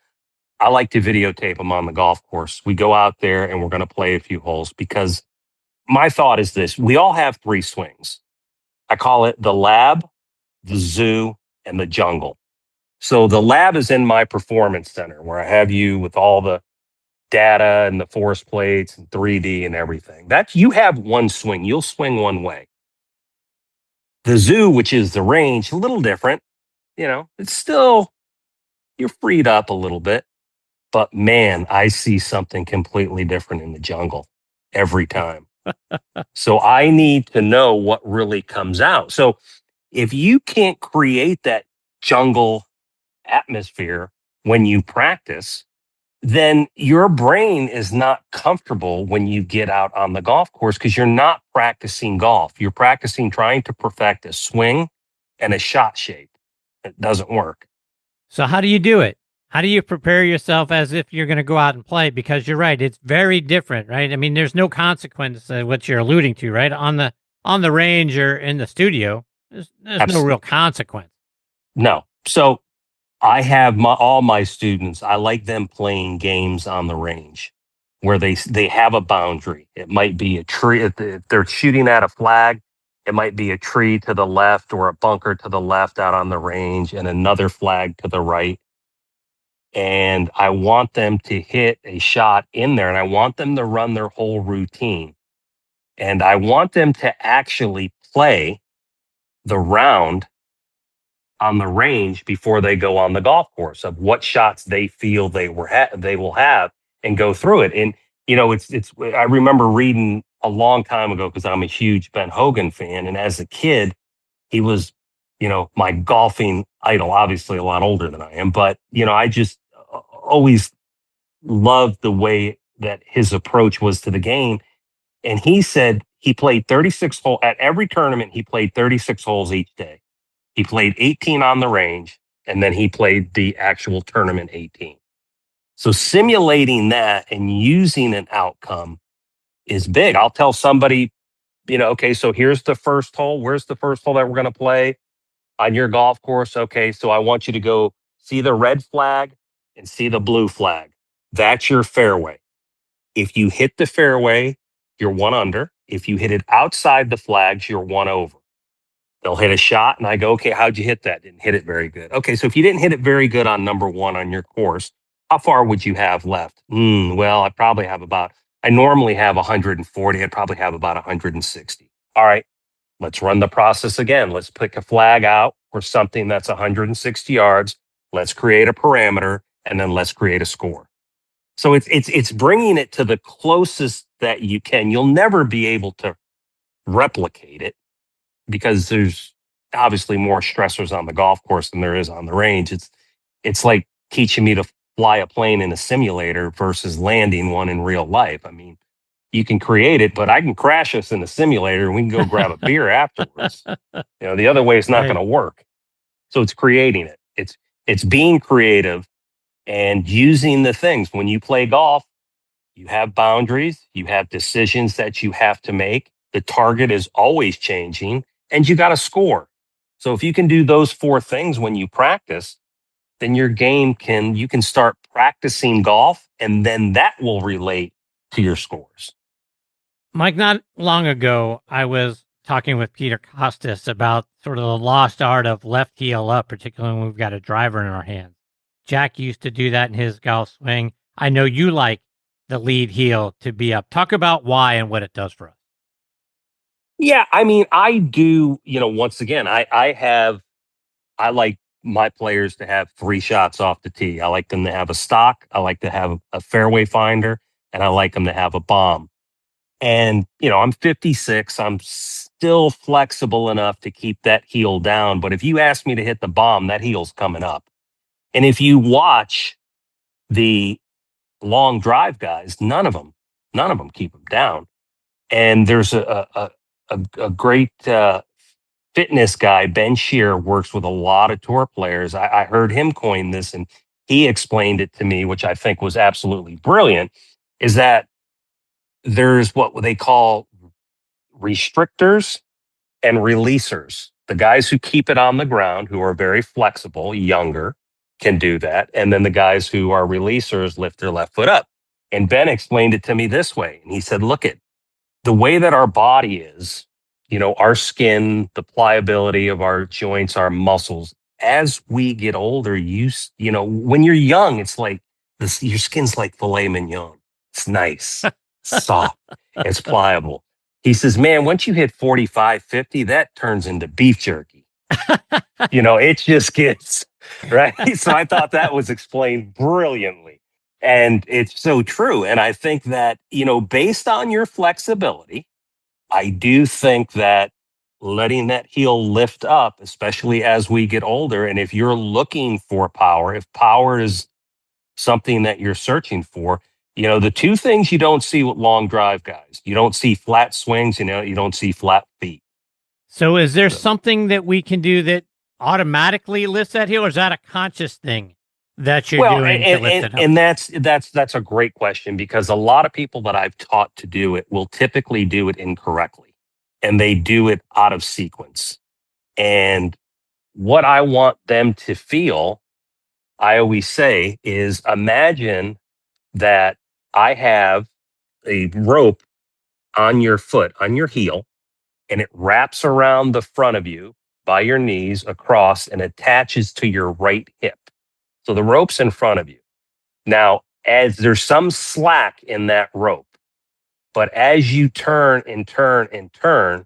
I like to videotape them on the golf course. We go out there and we're going to play a few holes because my thought is this. We all have 3 swings. I call it the lab, the zoo, and the jungle. So the lab is in my performance center where I have you with all the data and the force plates and 3D and everything. That's you have one swing. You'll swing one way. The zoo, which is the range, a little different. It's still, you're freed up a little bit. But man, I see something completely different in the jungle every time. So I need to know what really comes out. So if you can't create that jungle atmosphere when you practice, then your brain is not comfortable when you get out on the golf course because you're not practicing golf. You're practicing trying to perfect a swing and a shot shape. It doesn't work. So how do you do it? How do you prepare yourself as if you're going to go out and play? Because you're right, it's very different, right? I mean, there's no consequence to what you're alluding to, right? On the range or in the studio, there's no real consequence. No. So I have all my students, I like them playing games on the range where they have a boundary. It might be a tree. If they're shooting at a flag, it might be a tree to the left or a bunker to the left out on the range and another flag to the right. And I want them to hit a shot in there and I want them to run their whole routine. And I want them to actually play the round on the range before they go on the golf course of what shots they feel they will have and go through it. And it's I remember reading a long time ago because I'm a huge Ben Hogan fan, and as a kid, he was my golfing idol. Obviously, a lot older than I am, but I just always loved the way that his approach was to the game. And he said he played 36 holes at every tournament. He played 36 holes each day. He played 18 on the range, and then he played the actual tournament 18. So simulating that and using an outcome is big. I'll tell somebody, okay, so here's the first hole. Where's the first hole that we're going to play on your golf course? Okay, so I want you to go see the red flag and see the blue flag. That's your fairway. If you hit the fairway, you're 1 under. If you hit it outside the flags, you're 1 over. They'll hit a shot and I go, okay, how'd you hit that? Didn't hit it very good. Okay, so if you didn't hit it very good on number 1 on your course, how far would you have left? Well, I normally have 140. I'd probably have about 160. All right, let's run the process again. Let's pick a flag out for something that's 160 yards. Let's create a parameter and then let's create a score. So it's bringing it to the closest that you can. You'll never be able to replicate it because there's obviously more stressors on the golf course than there is on the range. It's like teaching me to fly a plane in a simulator versus landing one in real life. I mean, you can create it, but I can crash us in a simulator and we can go grab a beer afterwards. The other way is not going to work. So it's creating it. It's being creative and using the things. When you play golf, you have boundaries, you have decisions that you have to make. The target is always changing and you got to score. So if you can do those 4 things when you practice, then your game you can start practicing golf and then that will relate to your scores. Mike, not long ago, I was talking with Peter Costas about sort of the lost art of left heel up, particularly when we've got a driver in our hands. Jack used to do that in his golf swing. I know you like the lead heel to be up. Talk about why and what it does for us. Yeah, I mean, I do, once again, I like my players to have 3 shots off the tee. I like them to have a stock, I like to have a fairway finder, and I like them to have a bomb. And, I'm 56. I'm still flexible enough to keep that heel down. But if you ask me to hit the bomb, that heel's coming up. And if you watch the long drive guys, none of them keep them down. And there's a great fitness guy, Ben Shear, works with a lot of tour players. I heard him coin this, and he explained it to me, which I think was absolutely brilliant, is that there's what they call restrictors and releasers. The guys who keep it on the ground, who are very flexible, younger, can do that. And then the guys who are releasers lift their left foot up. And Ben explained it to me this way. And he said, look at the way that our body is, our skin, the pliability of our joints, our muscles, as we get older, when you're young, it's like this, your skin's like filet mignon. It's nice, soft, it's pliable. He says, man, once you hit 45, 50, that turns into beef jerky. It just gets, right? So I thought that was explained brilliantly. And it's so true. And I think that, based on your flexibility, I do think that letting that heel lift up, especially as we get older, and if you're looking for power, if power is something that you're searching for, the 2 things you don't see with long drive guys, you don't see flat swings, you don't see flat feet. So is there something that we can do that automatically lifts that heel, or is that a conscious thing that you're doing to lift it up? And that's a great question, because a lot of people that I've taught to do it will typically do it incorrectly, and they do it out of sequence. And what I want them to feel, I always say, is imagine that I have a rope on your foot, on your heel, and it wraps around the front of you by your knees across and attaches to your right hip. So the rope's in front of you. Now, as there's some slack in that rope, but as you turn and turn and turn,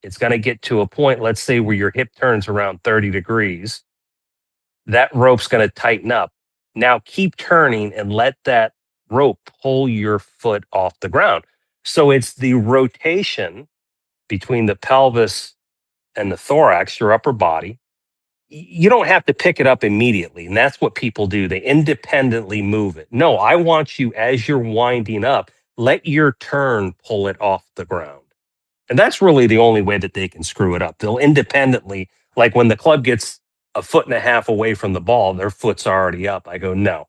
it's going to get to a point, let's say, where your hip turns around 30 degrees. That rope's going to tighten up. Now keep turning and let that rope pull your foot off the ground. So it's the rotation between the pelvis and the thorax, your upper body. You don't have to pick it up immediately. And that's what people do. They independently move it. No, I want you, as you're winding up, let your turn pull it off the ground. And that's really the only way that they can screw it up. They'll independently, like when the club gets a foot and a half away from the ball, their foot's already up. I go, no,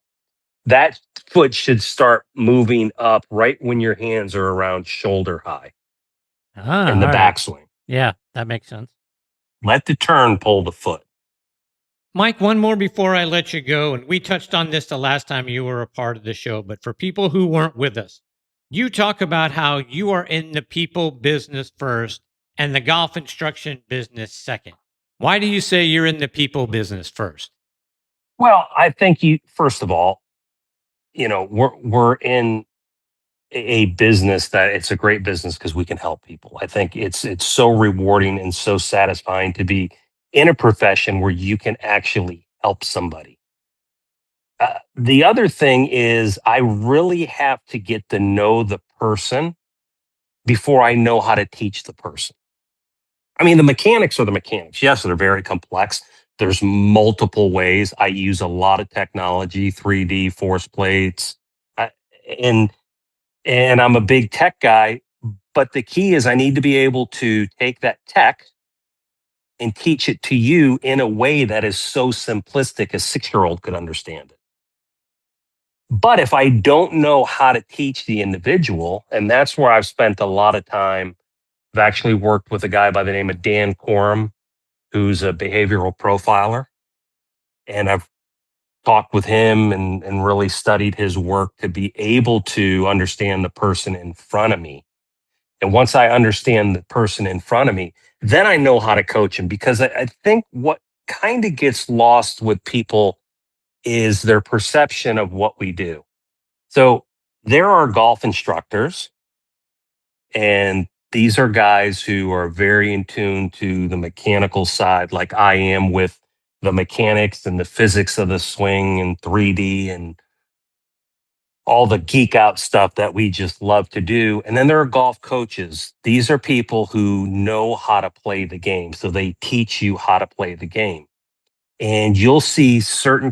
that foot should start moving up right when your hands are around shoulder high in the backswing. Yeah, that makes sense. Let the turn pull the foot. Mike, one more before I let you go. And we touched on this the last time you were a part of the show, but for people who weren't with us, you talk about how you are in the people business first and the golf instruction business second. Why do you say you're in the people business first? Well, I think first of all, we're in a business that it's a great business because we can help people. I think it's so rewarding and so satisfying to be in a profession where you can actually help somebody. The other thing is I really have to get to know the person before I know how to teach the person. I mean, the mechanics are the mechanics. Yes, they're very complex. There's multiple ways. I use a lot of technology, 3D, force plates, and I'm a big tech guy. But the key is I need to be able to take that tech and teach it to you in a way that is so simplistic a 6-year-old could understand it. But if I don't know how to teach the individual, and that's where I've spent a lot of time, I've actually worked with a guy by the name of Dan Coram, who's a behavioral profiler. And I've talked with him and really studied his work to be able to understand the person in front of me. And once I understand the person in front of me, then I know how to coach him, because I think what kind of gets lost with people is their perception of what we do. So there are golf instructors, and these are guys who are very in tune to the mechanical side, like I am with the mechanics and the physics of the swing and 3D and all the geek out stuff that we just love to do. And then there are golf coaches. These are people who know how to play the game. So they teach you how to play the game. And you'll see certain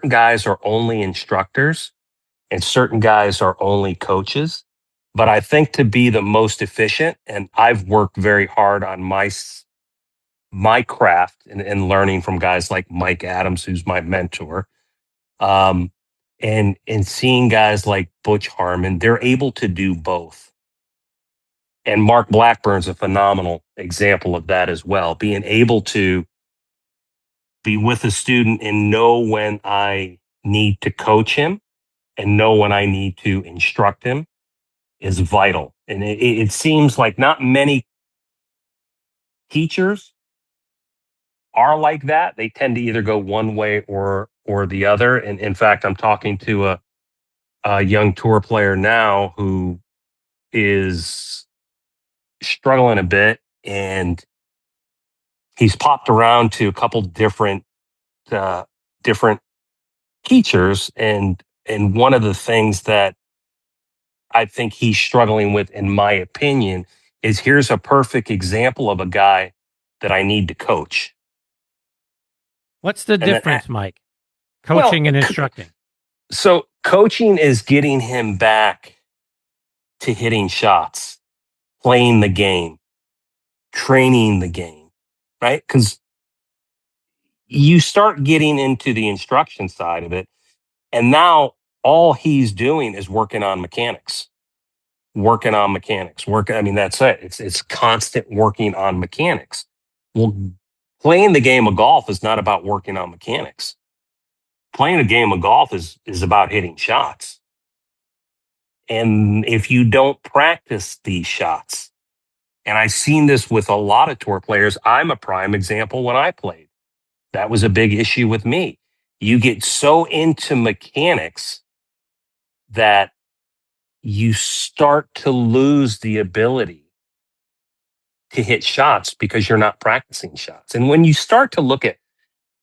guys are only instructors and certain guys are only coaches. But I think to be the most efficient, and I've worked very hard on my craft and learning from guys like Mike Adams, who's my mentor, and seeing guys like Butch Harmon, they're able to do both. And Mark Blackburn's a phenomenal example of that as well, being able to be with a student and know when I need to coach him and know when I need to instruct him is vital. And it seems like not many teachers are like that. They tend to either go one way or the other. And in fact, I'm talking to a young tour player now who is struggling a bit, and he's popped around to a couple different teachers, and one of the things that I think he's struggling with, in my opinion, is here's a perfect example of a guy that I need to coach. What's the difference, Mike? Coaching and instructing. So coaching is getting him back to hitting shots, playing the game, training the game, right? Because you start getting into the instruction side of it, and now all he's doing is working on mechanics. I mean, that's it. It's constant working on mechanics. Well, playing the game of golf is not about working on mechanics. Playing a game of golf is about hitting shots. And if you don't practice these shots, and I've seen this with a lot of tour players, I'm a prime example when I played. That was a big issue with me. You get so into mechanics that you start to lose the ability to hit shots because you're not practicing shots. And when you start to look at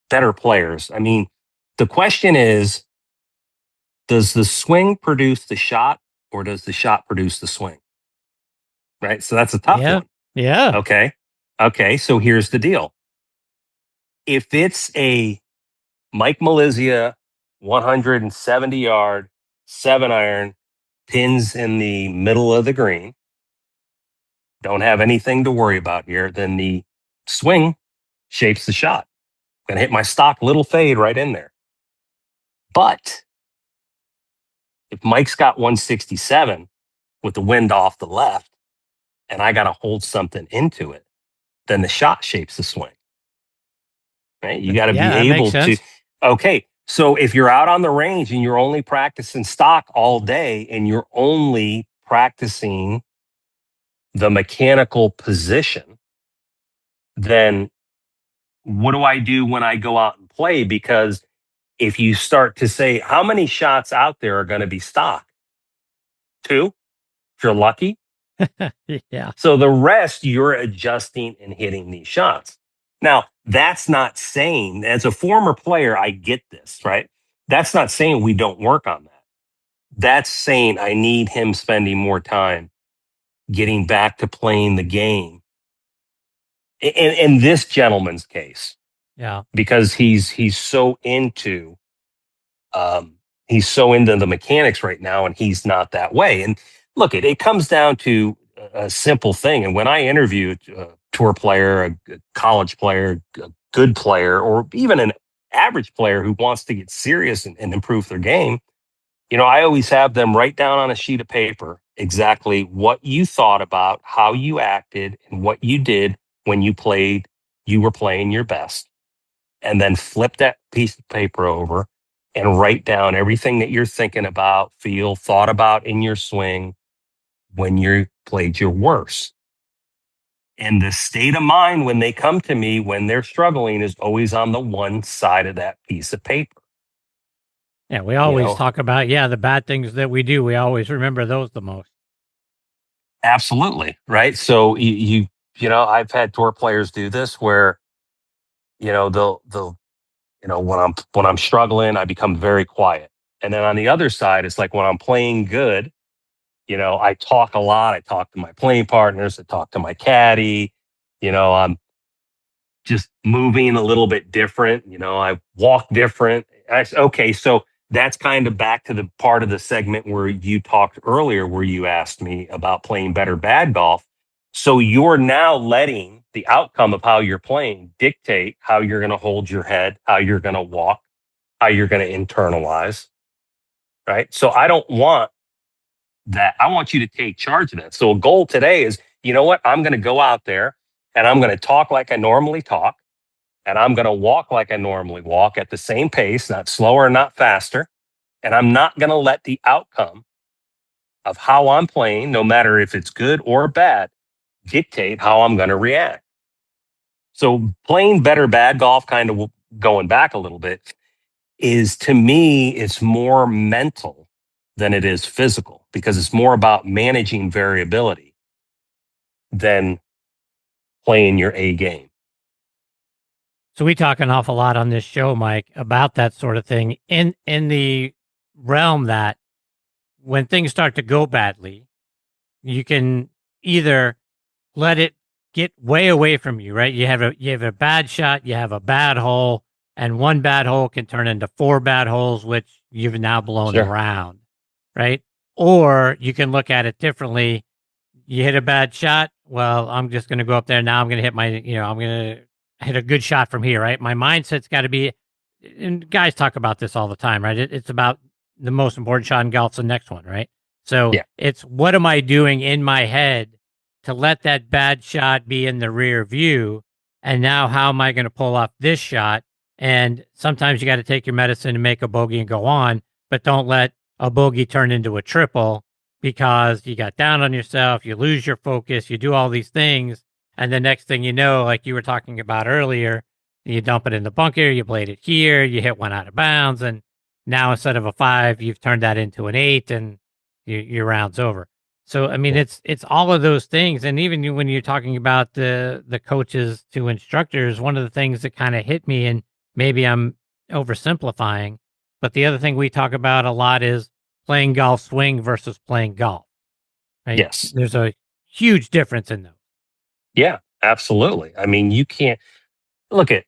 better players, I mean, the question is, does the swing produce the shot, or does the shot produce the swing? Right? So that's a tough one. Yeah. Okay. So here's the deal. If it's a Mike Malizia 170-yard 7-iron, pins in the middle of the green, don't have anything to worry about here, then the swing shapes the shot. I'm going to hit my stock little fade right in there. But if Mike's got 167 with the wind off the left, and I got to hold something into it, then the shot shapes the swing. Right? You got to be able to. Okay. So if you're out on the range and you're only practicing stock all day and you're only practicing the mechanical position, then what do I do when I go out and play? Because if you start to say, how many shots out there are going to be stock? 2, if you're lucky. Yeah. So the rest, you're adjusting and hitting these shots. Now, that's not saying, as a former player, I get this, right? That's not saying we don't work on that. That's saying I need him spending more time getting back to playing the game. In this gentleman's case, yeah, because he's so into the mechanics right now, and he's not that way. And look, it comes down to a simple thing. And when I interview a tour player, a college player, a good player, or even an average player who wants to get serious and improve their game, I always have them write down on a sheet of paper exactly what you thought about, how you acted, and what you did when you were playing your best. And then flip that piece of paper over and write down everything that you're thinking about, thought about in your swing. when you played your worst. And the state of mind when they come to me when they're struggling is always on the one side of that piece of paper. Yeah, we always talk about, the bad things that we do. We always remember those the most. Absolutely. Right. So I've had tour players do this where, they'll when I'm struggling, I become very quiet. And then on the other side, it's like when I'm playing good, I talk a lot. I talk to my playing partners. I talk to my caddy. I'm just moving a little bit different. I walk different. Okay, so that's kind of back to the part of the segment where you talked earlier, where you asked me about playing better bad golf. So you're now letting the outcome of how you're playing dictate how you're going to hold your head, how you're going to walk, how you're going to internalize. Right. So I don't want that. I want you to take charge of that. So a goal today is, you know what? I'm going to go out there and I'm going to talk like I normally talk. And I'm going to walk like I normally walk at the same pace, not slower, not faster. And I'm not going to let the outcome of how I'm playing, no matter if it's good or bad, dictate how I'm going to react. So playing better bad golf, kind of going back a little bit, is, to me, it's more mental than it is physical, because it's more about managing variability than playing your A game. So we talk an awful lot on this show, Mike, about that sort of thing in the realm that when things start to go badly, you can either let it get way away from you, right? You have a bad shot, you have a bad hole, and one bad hole can turn into 4 bad holes, which you've now blown around, right? Or you can look at it differently. You hit a bad shot. Well, I'm just going to go up there. Now I'm going to hit I'm going to hit a good shot from here, right? My mindset's got to be, and guys talk about this all the time, right? It's about the most important shot in golf's the next one, right? So it's, what am I doing in my head to let that bad shot be in the rear view? And now how am I going to pull off this shot? And sometimes you got to take your medicine and make a bogey and go on, but don't let a bogey turn into a triple because you got down on yourself, you lose your focus, you do all these things. And the next thing you know, like you were talking about earlier, you dump it in the bunker, you blade it here, you hit one out of bounds, and now instead of a 5, you've turned that into an 8, and your round's over. So I mean, it's all of those things, and even when you're talking about the coaches to instructors, one of the things that kind of hit me, and maybe I'm oversimplifying, but the other thing we talk about a lot is playing golf swing versus playing golf. Right? Yes, there's a huge difference in those. Yeah, absolutely. I mean, you can't look at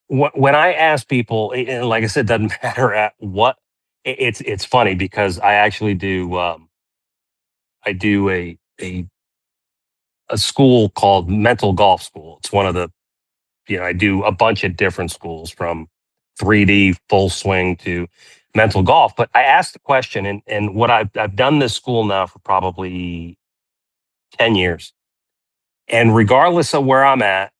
when I ask people, and like I said, it doesn't matter at what. It's funny because I actually do. I do a school called Mental Golf School. It's one of the, I do a bunch of different schools from 3D full swing to mental golf. But I asked the question, and what I've done this school now for probably 10 years. And regardless of where I'm at,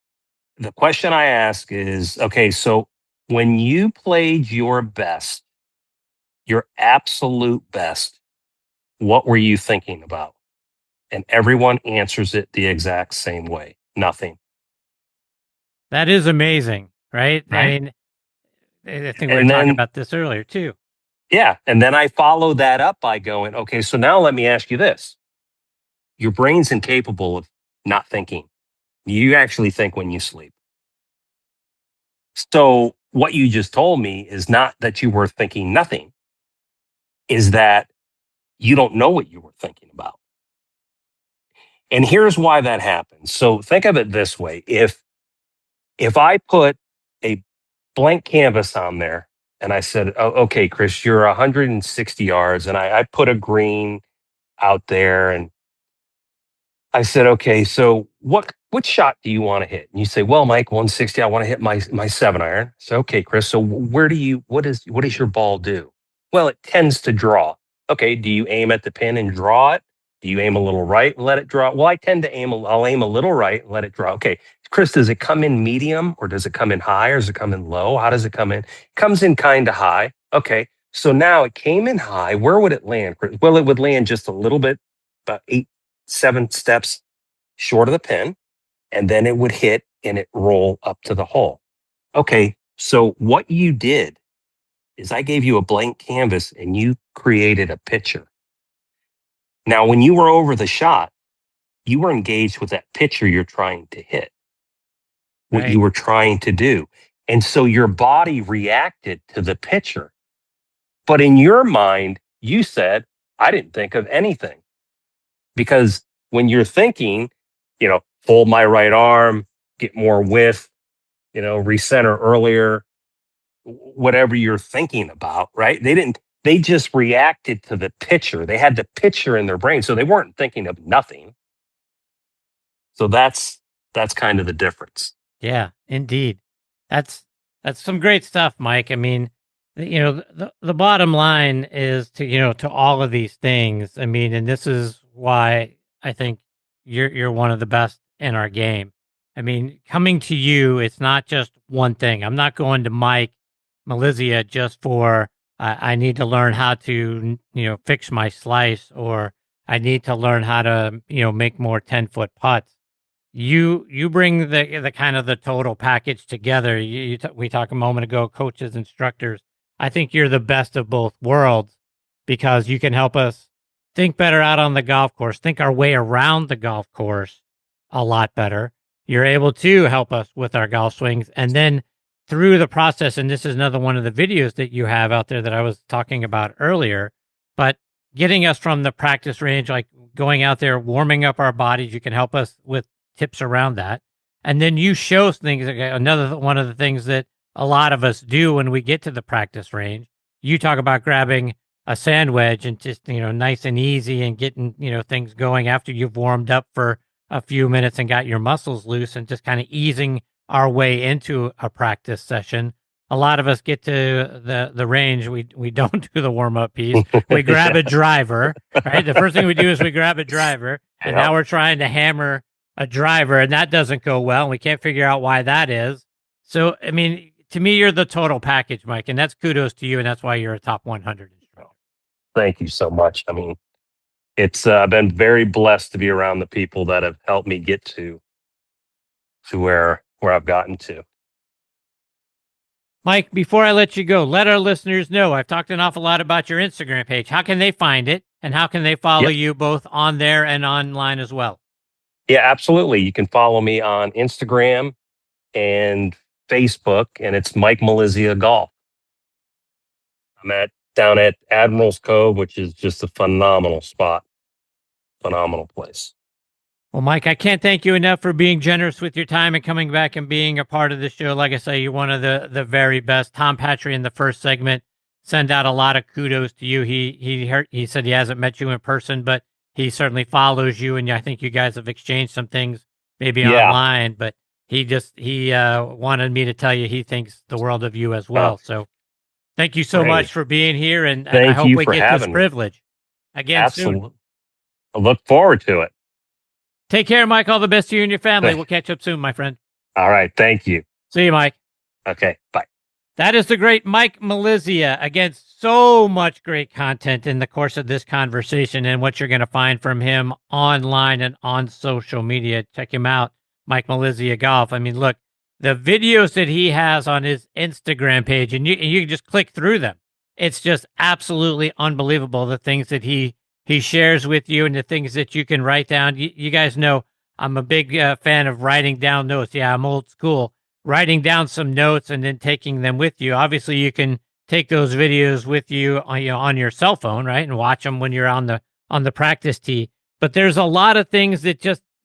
the question I ask is, okay, so when you played your best, your absolute best, what were you thinking about? And everyone answers it the exact same way. Nothing. That is amazing, right? I mean, I think we were talking about this earlier too. Yeah. And then I follow that up by going, okay, so now let me ask you this. Your brain's incapable of not thinking. You actually think when you sleep. So what you just told me is not that you were thinking nothing, is that you don't know what you were thinking about. And here's why that happens. So think of it this way. If I put a blank canvas on there and I said, oh, okay, Chris, you're 160 yards, and I put a green out there, and I said, okay, so what shot do you want to hit? And you say, well, Mike, 160, I want to hit my 7-iron. So, okay, Chris, so what does your ball do? Well, it tends to draw. Okay, do you aim at the pin and draw it? Do you aim a little right and let it draw? Well, I tend to I'll aim a little right and let it draw. Okay, Chris, does it come in medium, or does it come in high, or does it come in low? How does it come in? It comes in kind of high. Okay, so now it came in high. Where would it land, Chris? Well, it would land just a little bit about 7 steps short of the pin, and then it would hit and it roll up to the hole. Okay, so what you did is I gave you a blank canvas and you created a picture. Now, when you were over the shot, you were engaged with that picture you're trying to hit, what Right. you were trying to do. And so your body reacted to the picture. But in your mind, you said, I didn't think of anything. Because when you're thinking, fold my right arm, get more width, recenter earlier, whatever you're thinking about, right? They just reacted to the picture. They had the picture in their brain. So they weren't thinking of nothing. So that's kind of the difference. Yeah, indeed. That's some great stuff, Mike. I mean, the bottom line is to all of these things. I mean, and this is why I think you're one of the best in our game. I mean, coming to you, it's not just one thing. I'm not going to Mike Malizia just for I need to learn how to fix my slice, or I need to learn how to make more 10-foot putts. You bring the kind of the total package together. We talked a moment ago, coaches, instructors. I think you're the best of both worlds because you can help us think better out on the golf course, think our way around the golf course a lot better. You're able to help us with our golf swings. And then through the process, and this is another one of the videos that you have out there that I was talking about earlier, but getting us from the practice range, like going out there, warming up our bodies, you can help us with tips around that. And then you show things. Another one of the things that a lot of us do when we get to the practice range, you talk about grabbing a sand wedge and just, nice and easy and getting, things going after you've warmed up for a few minutes and got your muscles loose and just kind of easing our way into a practice session. A lot of us get to the range. We don't do the warm up piece. We grab a driver, right? The first thing we do is we grab a driver, and now we're trying to hammer a driver, and that doesn't go well. And we can't figure out why that is. So, I mean, to me, you're the total package, Mike, and that's kudos to you, and that's why you're a top 100 instructor. Thank you so much. I mean, it's been very blessed to be around the people that have helped me get to where I've gotten to. Mike, before I let you go, let our listeners know, I've talked an awful lot about your Instagram page. How can they find it, and how can they follow you both on there and online as well? Yeah, absolutely. You can follow me on Instagram and Facebook, and it's Mike Malizia Golf. I'm down at Admiral's Cove, which is just a phenomenal spot. Phenomenal place. Well, Mike, I can't thank you enough for being generous with your time and coming back and being a part of the show. Like I say, you're one of the very best. Tom Patri in the first segment send out a lot of kudos to you. He said he hasn't met you in person, but he certainly follows you, and I think you guys have exchanged some things maybe online. But he wanted me to tell you he thinks the world of you as well. So thank you so much for being here, and I hope we get this privilege again soon. I look forward to it. Take care, Mike. All the best to you and your family. We'll catch up soon, my friend. All right. Thank you. See you, Mike. Okay. Bye. That is the great Mike Malizia. Again, so much great content in the course of this conversation and what you're going to find from him online and on social media. Check him out, Mike Malizia Golf. I mean, look, the videos that he has on his Instagram page, and you can just click through them. It's just absolutely unbelievable, the things that he shares with you and the things that you can write down. You guys know I'm a big fan of writing down notes. Yeah, I'm old school. Writing down some notes and then taking them with you. Obviously, you can take those videos with you on your cell phone, right, and watch them when you're on the practice tee. But there's a lot of things that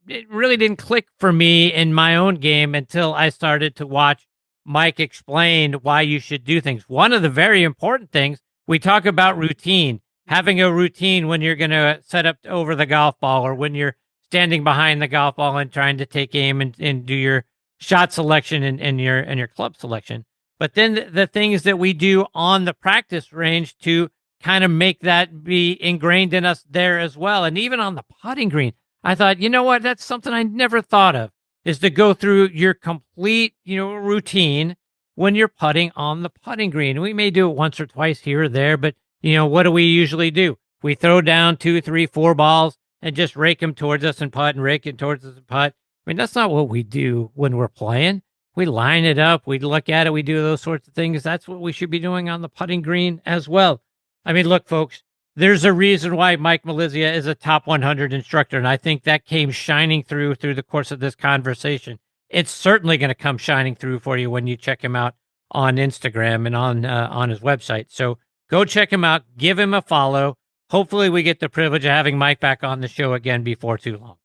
it really didn't click for me in my own game until I started to watch Mike explain why you should do things. One of the very important things, we talk about routine. Having a routine when you're going to set up over the golf ball, or when you're standing behind the golf ball and trying to take aim and do your shot selection and your club selection. But then the things that we do on the practice range to kind of make that be ingrained in us there as well. And even on the putting green, I thought, you know what, that's something I never thought of, is to go through your complete, routine when you're putting on the putting green. We may do it once or twice here or there, but what do we usually do? We throw down 2, 3, 4 balls, and just rake them towards us and putt and rake it towards us and putt. I mean, that's not what we do when we're playing. We line it up. We look at it. We do those sorts of things. That's what we should be doing on the putting green as well. I mean, look, folks, there's a reason why Mike Malizia is a top 100 instructor, and I think that came shining through the course of this conversation. It's certainly going to come shining through for you when you check him out on Instagram and on his website. So go check him out. Give him a follow. Hopefully we get the privilege of having Mike back on the show again before too long.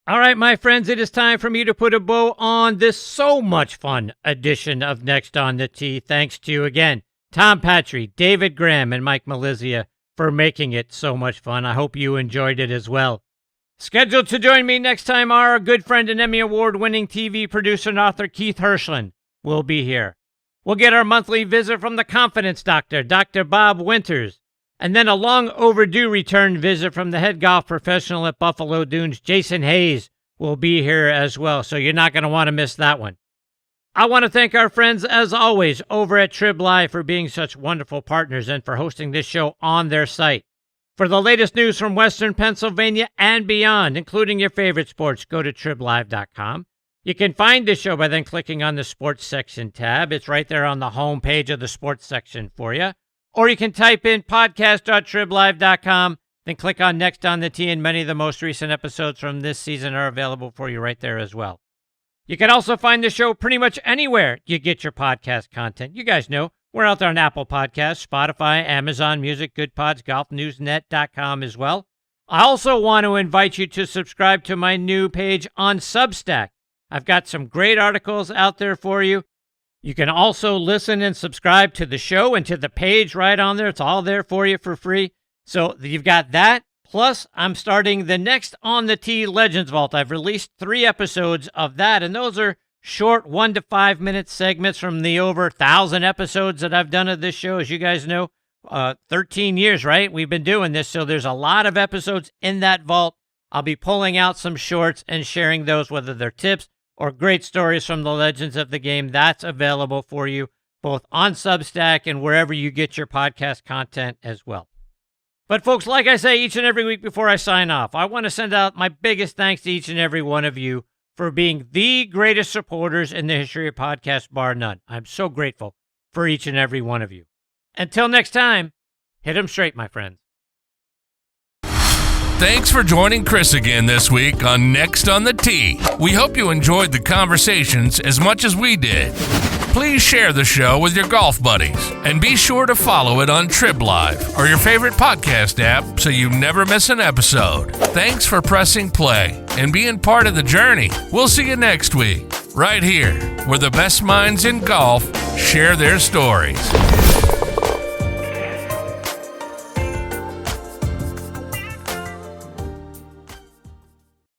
All right, my friends, it is time for me to put a bow on this so much fun edition of Next on the Tee. Thanks to, again, Tom Patri, David Graham, and Mike Malizia for making it so much fun. I hope you enjoyed it as well. Scheduled to join me next time are our good friend and Emmy Award-winning TV producer and author Keith Hirschland will be here. We'll get our monthly visit from the Confidence Doctor, Dr. Bob Winters, and then a long overdue return visit from the head golf professional at Buffalo Dunes, Jason Hayes, will be here as well, so you're not going to want to miss that one. I want to thank our friends, as always, over at Trib Live for being such wonderful partners and for hosting this show on their site. For the latest news from Western Pennsylvania and beyond, including your favorite sports, go to triblive.com. You can find this show by then clicking on the Sports Section tab. It's right there on the home page of the Sports Section for you. Or you can type in podcast.triblive.com, then click on Next on the Tee, and many of the most recent episodes from this season are available for you right there as well. You can also find the show pretty much anywhere you get your podcast content. You guys know we're out there on Apple Podcasts, Spotify, Amazon Music, Good Pods, GolfNewsNet.com as well. I also want to invite you to subscribe to my new page on Substack. I've got some great articles out there for you. You can also listen and subscribe to the show and to the page right on there. It's all there for you for free. So you've got that. Plus, I'm starting the next On the Tee Legends Vault. I've released 3 episodes of that, and those are short 1 to 5 minute segments from the over 1,000 episodes that I've done of this show. As you guys know, 13 years, right? We've been doing this, so there's a lot of episodes in that vault. I'll be pulling out some shorts and sharing those, whether they're tips or great stories from the legends of the game. That's available for you both on Substack and wherever you get your podcast content as well. But folks, like I say each and every week before I sign off, I want to send out my biggest thanks to each and every one of you for being the greatest supporters in the history of podcasts, bar none. I'm so grateful for each and every one of you. Until next time, hit 'em straight, my friends. Thanks for joining Chris again this week on Next on the Tee. We hope you enjoyed the conversations as much as we did. Please share the show with your golf buddies and be sure to follow it on Trib Live or your favorite podcast app so you never miss an episode. Thanks for pressing play and being part of the journey. We'll see you next week, right here, where the best minds in golf share their stories.